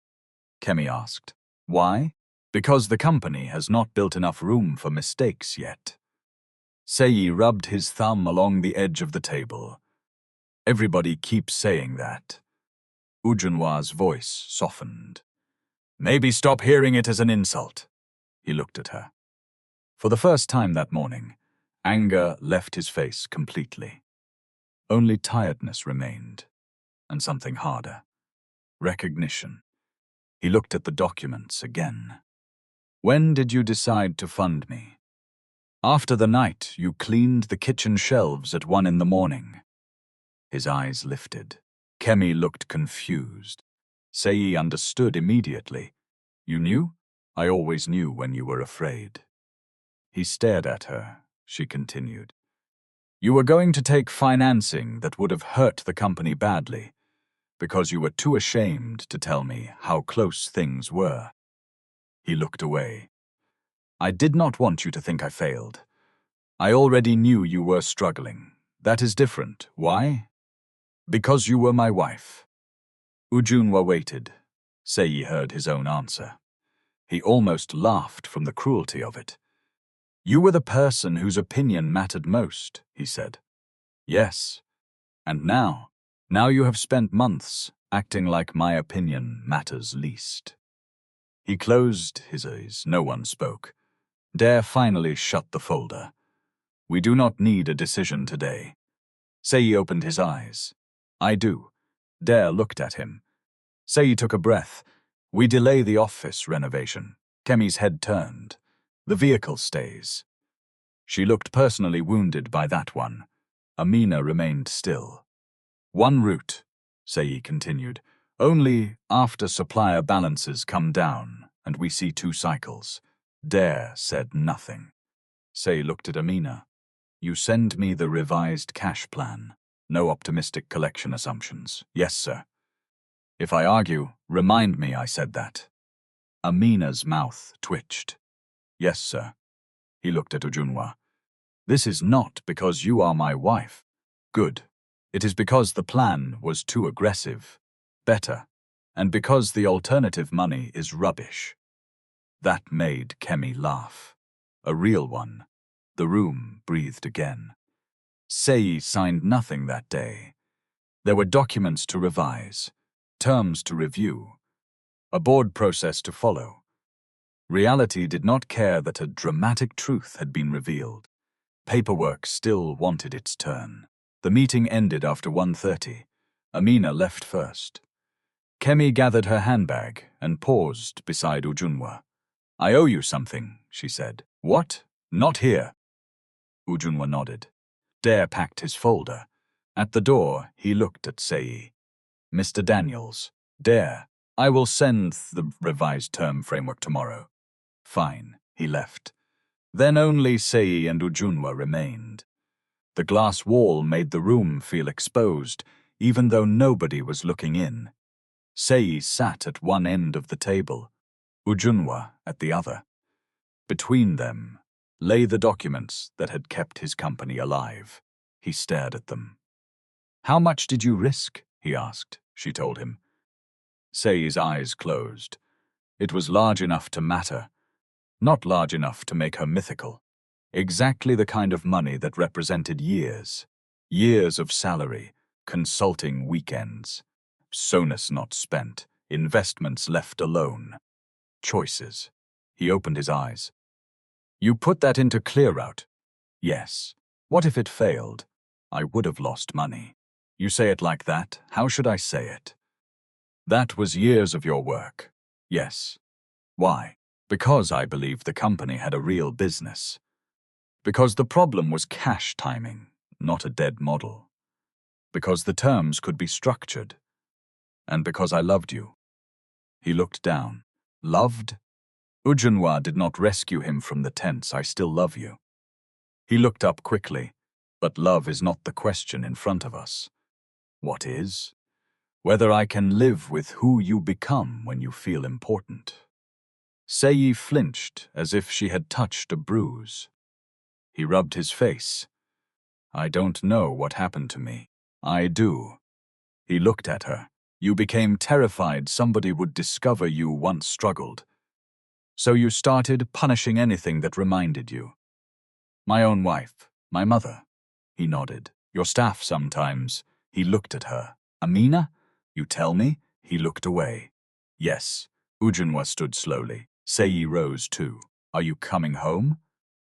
Kemi asked. Why? Because the company has not built enough room for mistakes yet. Seyi rubbed his thumb along the edge of the table. Everybody keeps saying that. Ujunwa's voice softened. Maybe stop hearing it as an insult. He looked at her. For the first time that morning, anger left his face completely. Only tiredness remained, and something harder. Recognition. He looked at the documents again. When did you decide to fund me? After the night you cleaned the kitchen shelves at 1 a.m. His eyes lifted. Kemi looked confused. Seyi understood immediately. You knew? I always knew when you were afraid. He stared at her. She continued. You were going to take financing that would have hurt the company badly, because you were too ashamed to tell me how close things were. He looked away. I did not want you to think I failed. I already knew you were struggling. That is different. Why? Because you were my wife. Ujunwa waited. Seyi heard his own answer. He almost laughed from the cruelty of it. You were the person whose opinion mattered most, he said. Yes. And now you have spent months acting like my opinion matters least. He closed his eyes. No one spoke. Dare finally shut the folder. We do not need a decision today. Seyi opened his eyes. I do. Dare looked at him. Seyi took a breath. We delay the office renovation. Kemi's head turned. The vehicle stays. She looked personally wounded by that one. Amina remained still. One route, Seyi continued, only after supplier balances come down and we see 2 cycles. Dare said nothing. Seyi looked at Amina. You send me the revised cash plan. No optimistic collection assumptions. Yes, sir. If I argue, remind me I said that. Amina's mouth twitched. Yes, sir. He looked at Ujunwa. This is not because you are my wife. Good. It is because the plan was too aggressive. Better. And because the alternative money is rubbish. That made Kemi laugh. A real one. The room breathed again. Seyi signed nothing that day. There were documents to revise, terms to review, a board process to follow. Reality did not care that a dramatic truth had been revealed. Paperwork still wanted its turn. The meeting ended after 1:30. Amina left first. Kemi gathered her handbag and paused beside Ujunwa. I owe you something, she said. What? Not here. Ujunwa nodded. Dare packed his folder. At the door, he looked at Seyi. Mr. Daniels, Dare, I will send the revised term framework tomorrow. Fine, he left. Then only Seyi and Ujunwa remained. The glass wall made the room feel exposed, even though nobody was looking in. Seyi sat at one end of the table, Ujunwa at the other. Between them lay the documents that had kept his company alive. He stared at them. How much did you risk? He asked. She told him. Seyi's eyes closed. It was large enough to matter, not large enough to make her mythical. Exactly the kind of money that represented years. Years of salary, consulting weekends, sonus not spent, investments left alone. Choices. He opened his eyes. You put that into ClearRoute? Yes. What if it failed? I would have lost money. You say it like that. How should I say it? That was years of your work. Yes. Why? Because I believed the company had a real business. Because the problem was cash timing, not a dead model. Because the terms could be structured. And because I loved you. He looked down. Loved? Ujunwa did not rescue him from the tense, I still love you. He looked up quickly, but love is not the question in front of us. What is? Whether I can live with who you become when you feel important. Seyi flinched as if she had touched a bruise. He rubbed his face. I don't know what happened to me. I do. He looked at her. You became terrified somebody would discover you once struggled. So you started punishing anything that reminded you. My own wife, my mother. He nodded. Your staff sometimes. He looked at her. Amina? You tell me? He looked away. Yes. Ujunwa stood slowly. Seyi rose too. Are you coming home?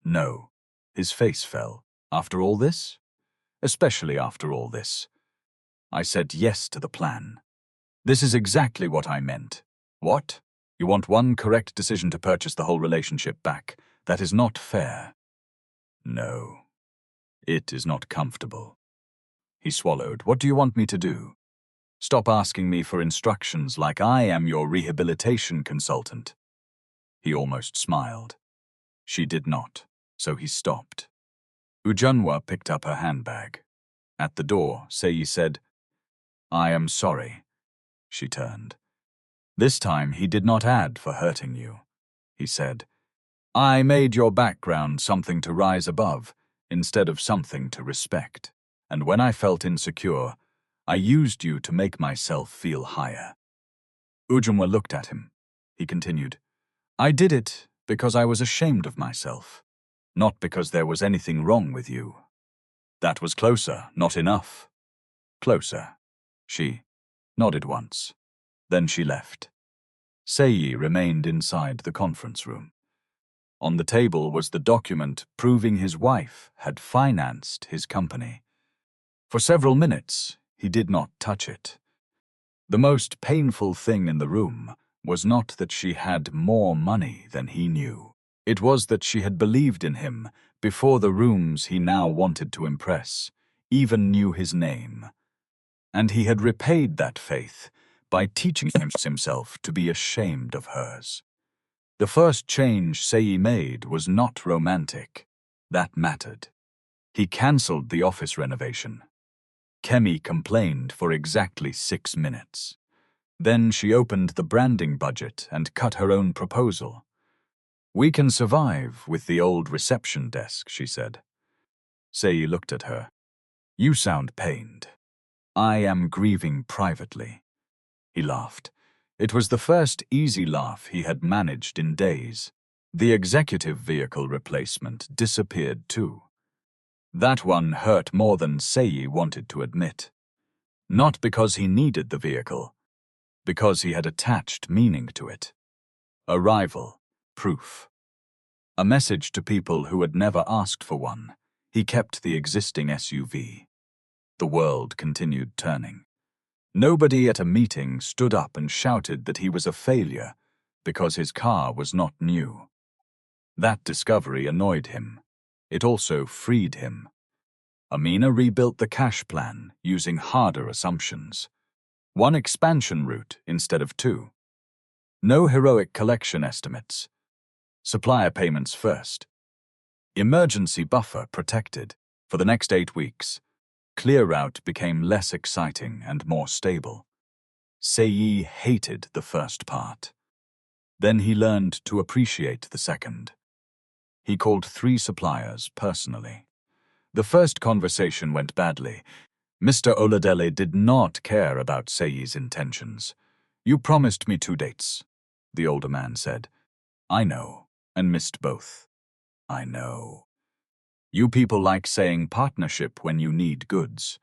No. His face fell. After all this? Especially after all this. I said yes to the plan. This is exactly what I meant. What? You want one correct decision to purchase the whole relationship back. That is not fair. No. It is not comfortable. He swallowed. What do you want me to do? Stop asking me for instructions like I am your rehabilitation consultant. He almost smiled. She did not, so he stopped. Ujunwa picked up her handbag. At the door, Seyi said, I am sorry. She turned. This time he did not add for hurting you. He said, I made your background something to rise above instead of something to respect. And when I felt insecure, I used you to make myself feel higher. Ujunwa looked at him. He continued, I did it because I was ashamed of myself, not because there was anything wrong with you. That was closer, not enough. Closer. She nodded once. Then she left. Seyi remained inside the conference room. On the table was the document proving his wife had financed his company. For several minutes, he did not touch it. The most painful thing in the room was not that she had more money than he knew. It was that she had believed in him before the rooms he now wanted to impress even knew his name. And he had repaid that faith by teaching himself to be ashamed of hers. The first change Seyi made was not romantic. That mattered. He cancelled the office renovation. Kemi complained for exactly 6 minutes. Then she opened the branding budget and cut her own proposal. We can survive with the old reception desk, she said. Seyi looked at her. You sound pained. I am grieving privately. He laughed. It was the first easy laugh he had managed in days. The executive vehicle replacement disappeared too. That one hurt more than Seyi wanted to admit. Not because he needed the vehicle, because he had attached meaning to it. Arrival, proof. A message to people who had never asked for one. He kept the existing SUV. The world continued turning. Nobody at a meeting stood up and shouted that he was a failure because his car was not new. That discovery annoyed him. It also freed him. Amina rebuilt the cash plan using harder assumptions. One expansion route instead of 2. No heroic collection estimates. Supplier payments first. Emergency buffer protected. For the next 8 weeks, ClearRoute became less exciting and more stable. Seyi hated the first part. Then he learned to appreciate the second. He called 3 suppliers personally. The first conversation went badly. Mr. Oladele did not care about Seyi's intentions. You promised me 2 dates, the older man said. I know, and missed both. I know. You people like saying partnership when you need goods.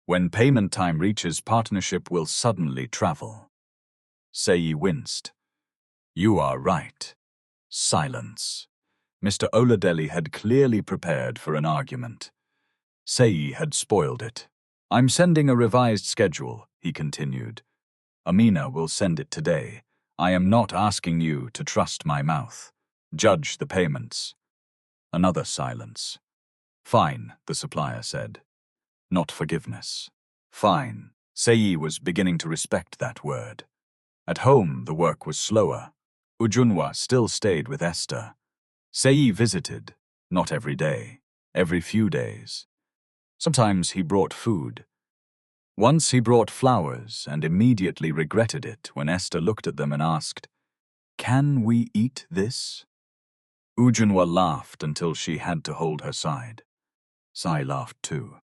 When payment time reaches, partnership will suddenly travel. Seyi winced. You are right. Silence. Mr. Oladeli had clearly prepared for an argument. Seyi had spoiled it. "I'm sending a revised schedule," he continued. "Amina will send it today. I am not asking you to trust my mouth. Judge the payments." Another silence. "Fine," the supplier said. Not forgiveness. Fine. Seyi was beginning to respect that word. At home, the work was slower. Ujunwa still stayed with Esther. Seyi visited, not every day, every few days. Sometimes he brought food. Once he brought flowers and immediately regretted it when Esther looked at them and asked, "Can we eat this?" Ujunwa laughed until she had to hold her side. Seyi laughed too.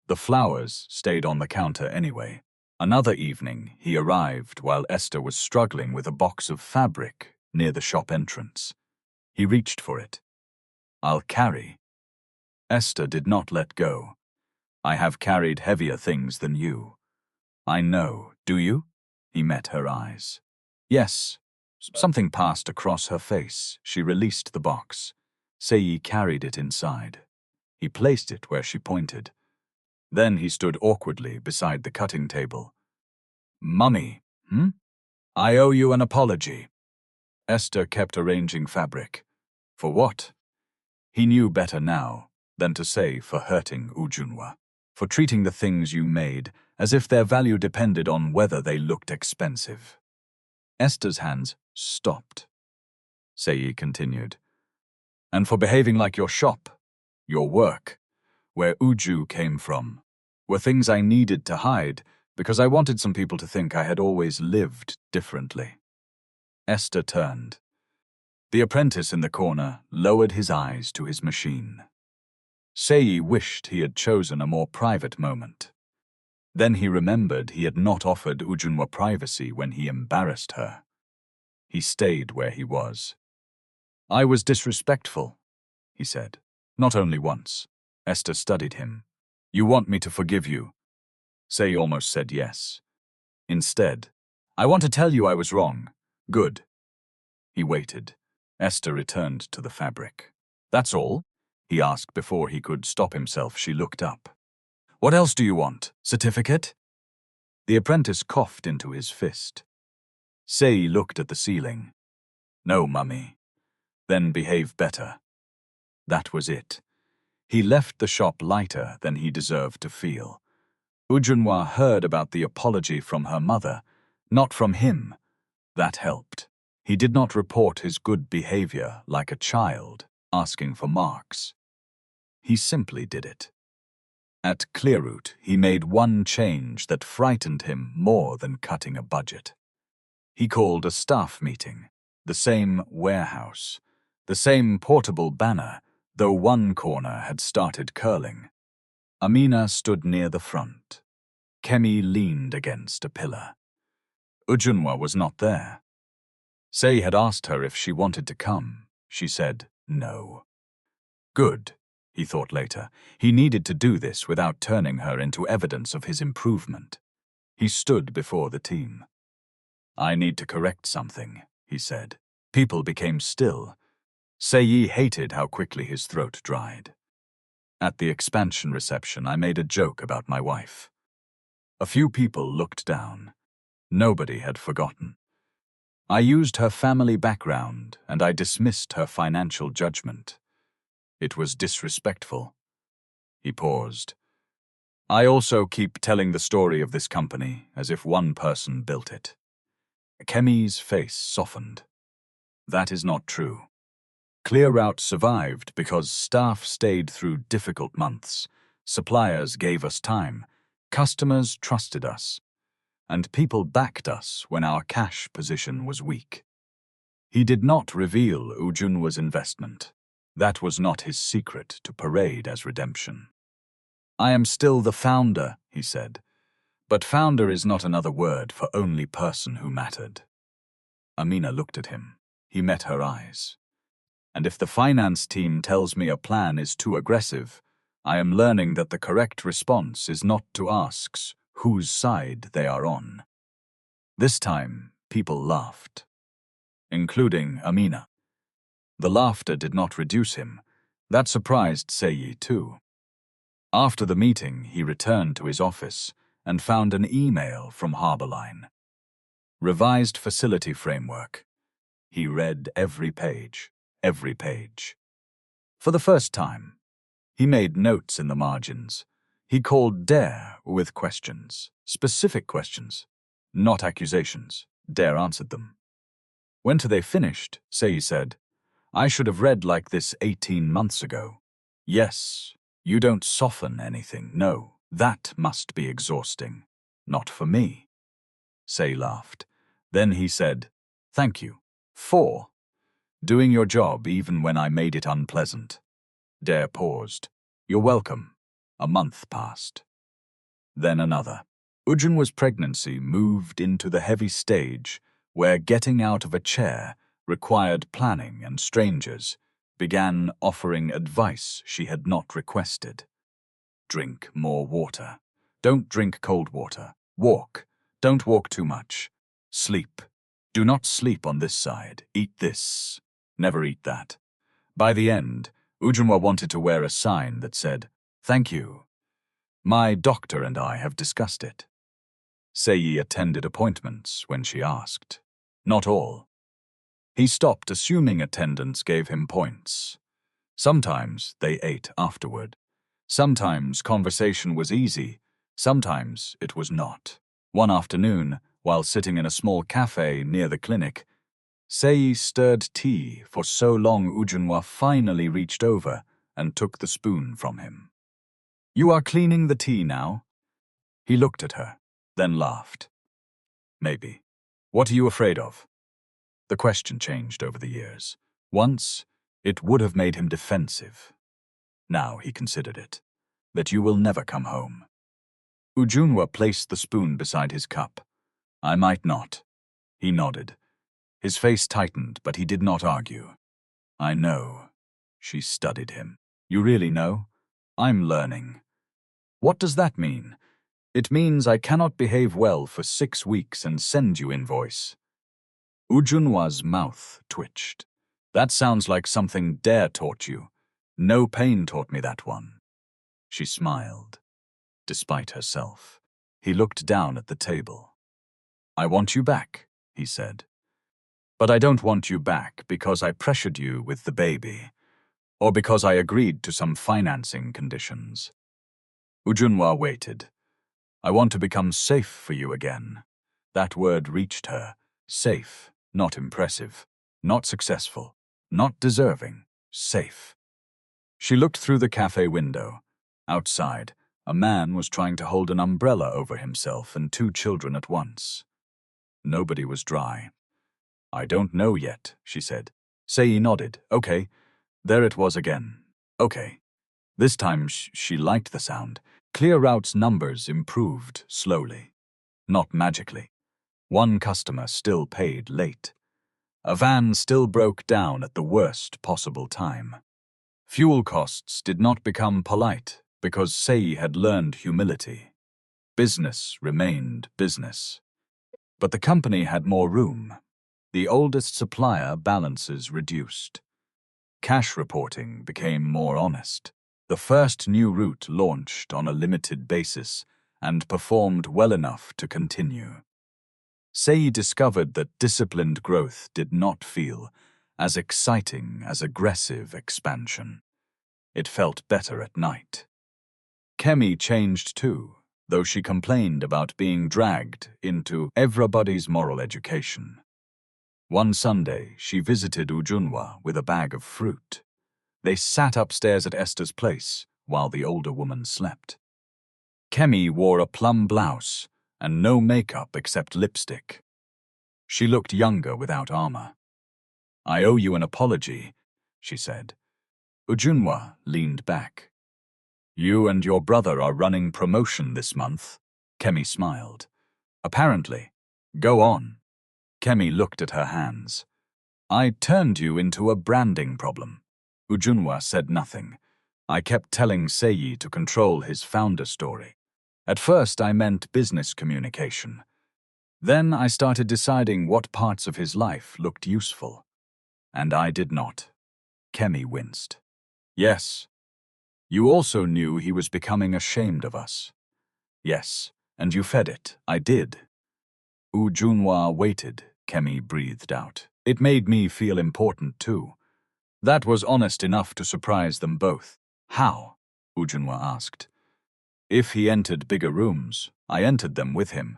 The flowers stayed on the counter anyway. Another evening, he arrived while Esther was struggling with a box of fabric near the shop entrance. He reached for it. "I'll carry." Esther did not let go. "I have carried heavier things than you." "I know, do you?" He met her eyes. "Yes." Something passed across her face. She released the box. Seyi carried it inside. He placed it where she pointed. Then he stood awkwardly beside the cutting table. "Mummy, I owe you an apology." Esther kept arranging fabric. For what? He knew better now than to say for hurting Ujunwa, for treating the things you made as if their value depended on whether they looked expensive. Esther's hands stopped. Seyi continued. "And for behaving like your shop, your work, where Uju came from, were things I needed to hide because I wanted some people to think I had always lived differently." Esther turned. The apprentice in the corner lowered his eyes to his machine. Seyi wished he had chosen a more private moment. Then he remembered he had not offered Ujunwa privacy when he embarrassed her. He stayed where he was. "I was disrespectful," he said. "Not only once." Esther studied him. "You want me to forgive you?" Seyi almost said yes. Instead, "I want to tell you I was wrong." "Good." He waited. Esther returned to the fabric. "That's all?" he asked before he could stop himself. She looked up. "What else do you want? Certificate?" The apprentice coughed into his fist. Seyi looked at the ceiling. "No, Mummy." "Then behave better." That was it. He left the shop lighter than he deserved to feel. Ujunwa heard about the apology from her mother, not from him. That helped. He did not report his good behavior like a child asking for marks. He simply did it. At ClearRoute, he made one change that frightened him more than cutting a budget. He called a staff meeting. The same warehouse. The same portable banner, though one corner had started curling. Amina stood near the front. Kemi leaned against a pillar. Ujunwa was not there. Seyi had asked her if she wanted to come. She said no. Good, he thought later. He needed to do this without turning her into evidence of his improvement. He stood before the team. "I need to correct something," he said. People became still. Seyi hated how quickly his throat dried. "At the expansion reception, I made a joke about my wife." A few people looked down. Nobody had forgotten. "I used her family background and I dismissed her financial judgment. It was disrespectful." He paused. "I also keep telling the story of this company as if one person built it." Kemi's face softened. "That is not true. ClearRoute survived because staff stayed through difficult months. Suppliers gave us time. Customers trusted us. And people backed us when our cash position was weak." He did not reveal Ujunwa's investment. That was not his secret to parade as redemption. "I am still the founder," he said. "But founder is not another word for only person who mattered." Amina looked at him. He met her eyes. "And if the finance team tells me a plan is too aggressive, I am learning that the correct response is not to ask whose side they are on." This time, people laughed, including Amina. The laughter did not reduce him. That surprised Seyi too. After the meeting, he returned to his office and found an email from Harborline. Revised facility framework. He read every page, every page. For the first time, he made notes in the margins. He called Dare with questions, specific questions, not accusations. Dare answered them. When they finished, Seyi said, "I should have read like this 18 months ago. Yes, you don't soften anything. No, that must be exhausting. Not for me." Seyi laughed. Then he said, "Thank you. For doing your job even when I made it unpleasant." Dare paused. "You're welcome." A month passed. Then another. Ujunwa's pregnancy moved into the heavy stage where getting out of a chair required planning, and strangers began offering advice she had not requested. Drink more water. Don't drink cold water. Walk. Don't walk too much. Sleep. Do not sleep on this side. Eat this. Never eat that. By the end, Ujunwa wanted to wear a sign that said, "Thank you. My doctor and I have discussed it." Seyi attended appointments when she asked. Not all. He stopped assuming attendance gave him points. Sometimes they ate afterward. Sometimes conversation was easy. Sometimes it was not. One afternoon, while sitting in a small cafe near the clinic, Seyi stirred tea for so long Ujunwa finally reached over and took the spoon from him. "You are cleaning the tea now?" He looked at her, then laughed. "Maybe. What are you afraid of?" The question changed over the years. Once, it would have made him defensive. Now he considered it. That you will never come home. Ujunwa placed the spoon beside his cup. "I might not." He nodded. His face tightened, but he did not argue. "I know." She studied him. "You really know?" "I'm learning." "What does that mean?" "It means I cannot behave well for 6 weeks and send you invoice." Ujunwa's mouth twitched. "That sounds like something Dare taught you. No Pain taught me that one." She smiled, despite herself. He looked down at the table. "I want you back," he said. "But I don't want you back because I pressured you with the baby, or because I agreed to some financing conditions." Ujunwa waited. "I want to become safe for you again." That word reached her. Safe, not impressive, not successful, not deserving, safe. She looked through the cafe window. Outside, a man was trying to hold an umbrella over himself and 2 children at once. Nobody was dry. "I don't know yet," she said. Seyi nodded. "Okay." There it was again. "Okay." This time she liked the sound. ClearRoute's numbers improved slowly, not magically. One customer still paid late. A van still broke down at the worst possible time. Fuel costs did not become polite because Seyi had learned humility. Business remained business. But the company had more room. The oldest supplier balances reduced. Cash reporting became more honest. The first new route launched on a limited basis and performed well enough to continue. Seyi discovered that disciplined growth did not feel as exciting as aggressive expansion. It felt better at night. Kemi changed too, though she complained about being dragged into everybody's moral education. One Sunday, she visited Ujunwa with a bag of fruit. They sat upstairs at Esther's place while the older woman slept. Kemi wore a plum blouse and no makeup except lipstick. She looked younger without armor. "I owe you an apology," she said. Ujunwa leaned back. "You and your brother are running promotion this month." Kemi smiled. "Apparently. Go on." Kemi looked at her hands. "I turned you into a branding problem." Ujunwa said nothing. "I kept telling Seyi to control his founder story. At first I meant business communication. Then I started deciding what parts of his life looked useful. And I did not." Kemi winced. Yes. You also knew he was becoming ashamed of us. Yes, and you fed it. I did. Ujunwa waited, Kemi breathed out. It made me feel important too. That was honest enough to surprise them both. How? Ujunwa asked. If he entered bigger rooms, I entered them with him.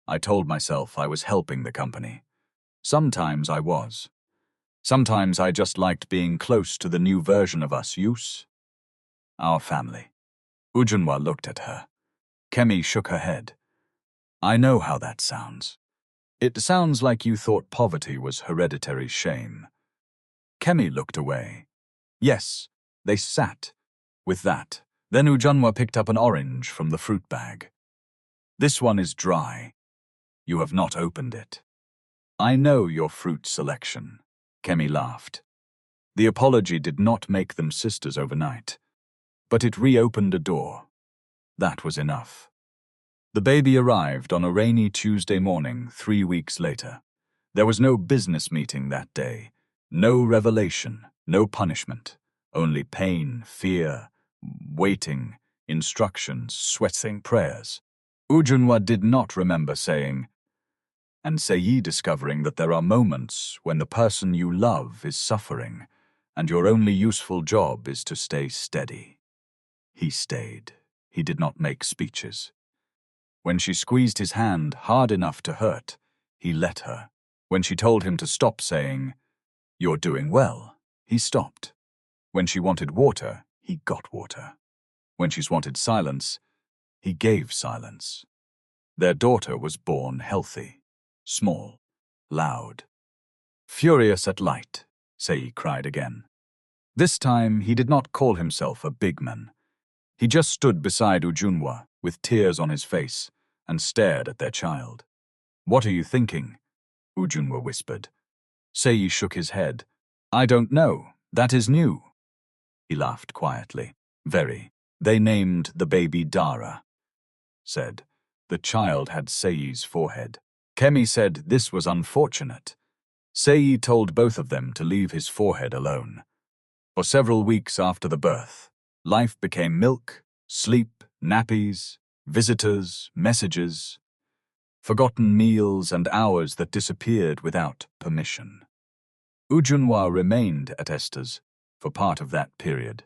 I told myself I was helping the company. Sometimes I was. Sometimes I just liked being close to the new version of us, our family. Ujunwa looked at her. Kemi shook her head. I know how that sounds. It sounds like you thought poverty was hereditary shame. Kemi looked away. Yes, they sat. With that, then Ujunwa picked up an orange from the fruit bag. This one is dry. You have not opened it. I know your fruit selection. Kemi laughed. The apology did not make them sisters overnight, but it reopened a door. That was enough. The baby arrived on a rainy Tuesday morning 3 weeks later. There was no business meeting that day, no revelation, no punishment, only pain, fear, waiting, instructions, sweating prayers. Ujunwa did not remember saying, and Seyi discovering that there are moments when the person you love is suffering, and your only useful job is to stay steady. He stayed. He did not make speeches. When she squeezed his hand hard enough to hurt, he let her. When she told him to stop saying, "You're doing well," he stopped. When she wanted water, he got water. When she wanted silence, he gave silence. Their daughter was born healthy, small, loud. Furious at light, Seyi cried again. This time he did not call himself a big man. He just stood beside Ujunwa with tears on his face and stared at their child. What are you thinking? Ujunwa whispered. Seyi shook his head. I don't know. That is new. He laughed quietly. Very. They named the baby Dara. Said. The child had Seyi's forehead. Kemi said this was unfortunate. Seyi told both of them to leave his forehead alone. For several weeks after the birth, life became milk, sleep, nappies, visitors, messages, forgotten meals and hours that disappeared without permission. Ujunwa remained at Esther's for part of that period,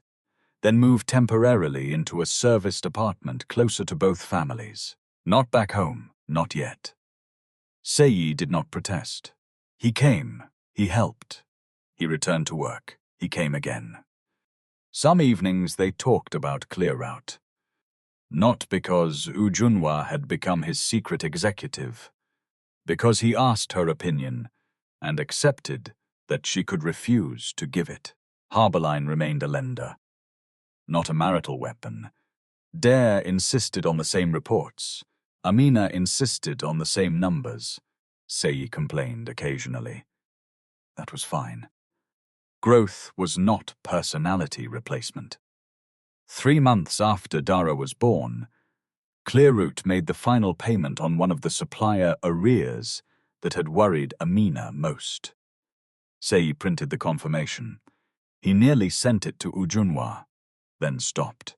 then moved temporarily into a serviced apartment closer to both families. Not back home, not yet. Seyi did not protest. He came, he helped. He returned to work, he came again. Some evenings they talked about ClearRoute. Not because Ujunwa had become his secret executive, because he asked her opinion and accepted that she could refuse to give it. Harborline remained a lender, not a marital weapon. Dare insisted on the same reports. Amina insisted on the same numbers. Seyi complained occasionally. That was fine. Growth was not personality replacement. 3 months after Dara was born, ClearRoute made the final payment on one of the supplier arrears that had worried Amina most. Seyi printed the confirmation. He nearly sent it to Ujunwa, then stopped.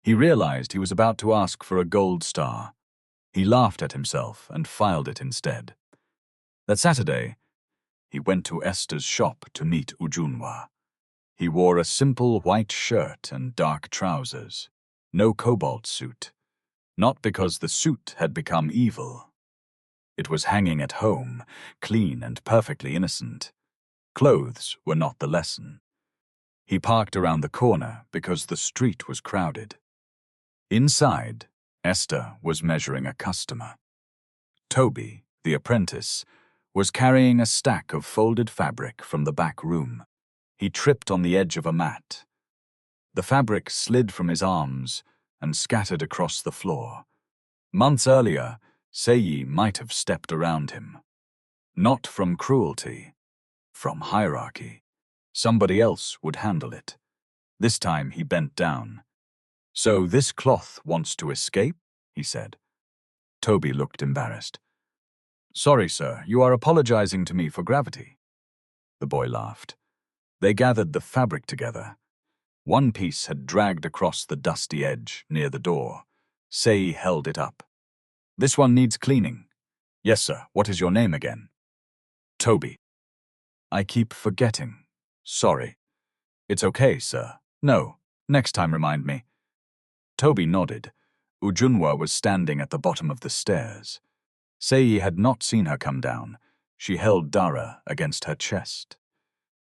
He realized he was about to ask for a gold star. He laughed at himself and filed it instead. That Saturday, he went to Esther's shop to meet Ujunwa. He wore a simple white shirt and dark trousers, no cobalt suit. Not because the suit had become evil. It was hanging at home, clean and perfectly innocent. Clothes were not the lesson. He parked around the corner because the street was crowded. Inside, Esther was measuring a customer. Toby, the apprentice, was carrying a stack of folded fabric from the back room. He tripped on the edge of a mat. The fabric slid from his arms and scattered across the floor. Months earlier, Seyi might have stepped around him. Not from cruelty, from hierarchy. Somebody else would handle it. This time he bent down. So this cloth wants to escape? He said. Toby looked embarrassed. Sorry, sir, you are apologizing to me for gravity. The boy laughed. They gathered the fabric together. One piece had dragged across the dusty edge near the door. Seyi held it up. "This one needs cleaning." "Yes, sir. What is your name again?" "Toby." "I keep forgetting. Sorry." "It's okay, sir." "No. Next time remind me." Toby nodded. Ujunwa was standing at the bottom of the stairs. Seyi had not seen her come down. She held Dara against her chest.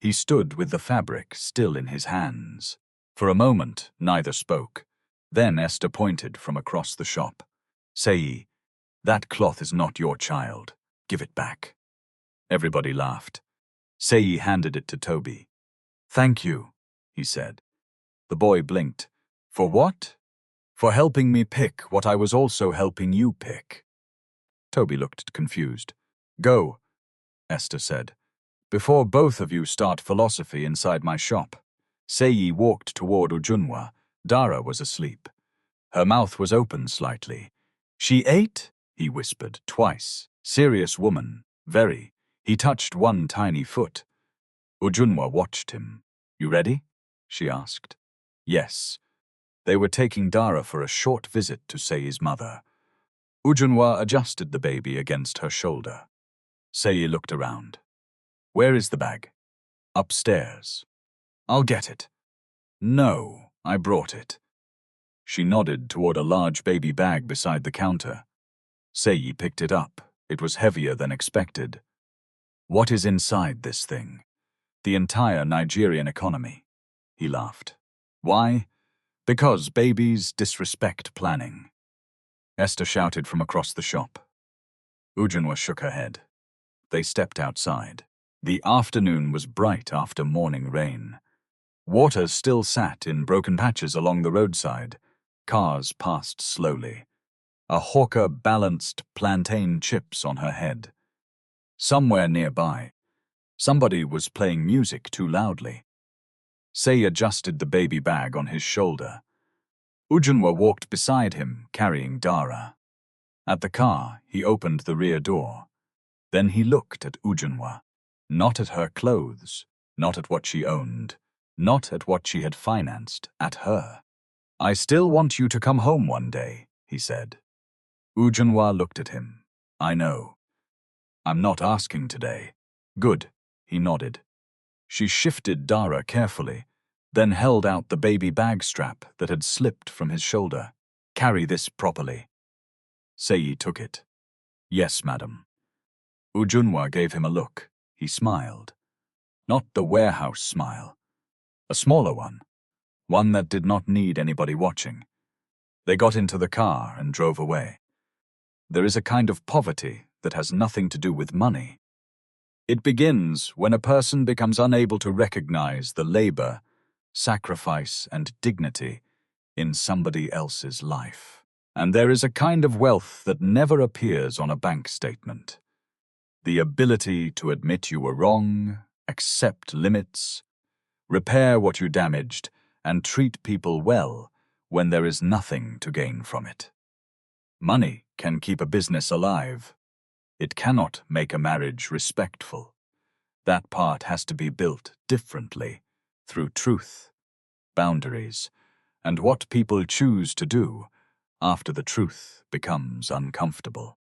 He stood with the fabric still in his hands. For a moment, neither spoke. Then Esther pointed from across the shop. "Seyi, that cloth is not your child. Give it back." Everybody laughed. Seyi handed it to Toby. "Thank you," he said. The boy blinked. "For what?" "For helping me pick what I was also helping you pick." Toby looked confused. "Go," Esther said, "before both of you start philosophy inside my shop." Seyi walked toward Ujunwa. Dara was asleep. Her mouth was open slightly. "She ate?" he whispered twice. "Serious woman, very." He touched one tiny foot. Ujunwa watched him. "You ready?" she asked. Yes. They were taking Dara for a short visit to Seyi's mother. Ujunwa adjusted the baby against her shoulder. Seyi looked around. "Where is the bag?" "Upstairs." "I'll get it." "No, I brought it." She nodded toward a large baby bag beside the counter. Seyi picked it up. It was heavier than expected. "What is inside this thing?" "The entire Nigerian economy." He laughed. "Why?" "Because babies disrespect planning." Esther shouted from across the shop. Ujunwa shook her head. They stepped outside. The afternoon was bright after morning rain. Water still sat in broken patches along the roadside. Cars passed slowly. A hawker balanced plantain chips on her head. Somewhere nearby, somebody was playing music too loudly. Seyi adjusted the baby bag on his shoulder. Ujunwa walked beside him, carrying Dara. At the car, he opened the rear door. Then he looked at Ujunwa, not at her clothes, not at what she owned, not at what she had financed, at her. "I still want you to come home one day," he said. Ujunwa looked at him. "I know. I'm not asking today." "Good," he nodded. She shifted Dara carefully, then held out the baby bag strap that had slipped from his shoulder. "Carry this properly." Seyi took it. "Yes, madam." Ujunwa gave him a look. He smiled. Not the warehouse smile. A smaller one that did not need anybody watching. They got into the car and drove away. There is a kind of poverty that has nothing to do with money. It begins when a person becomes unable to recognize the labor, sacrifice, and dignity in somebody else's life. And there is a kind of wealth that never appears on a bank statement. The ability to admit you were wrong, accept limits, repair what you damaged, and treat people well when there is nothing to gain from it. Money can keep a business alive. It cannot make a marriage respectful. That part has to be built differently, through truth, boundaries, and what people choose to do after the truth becomes uncomfortable.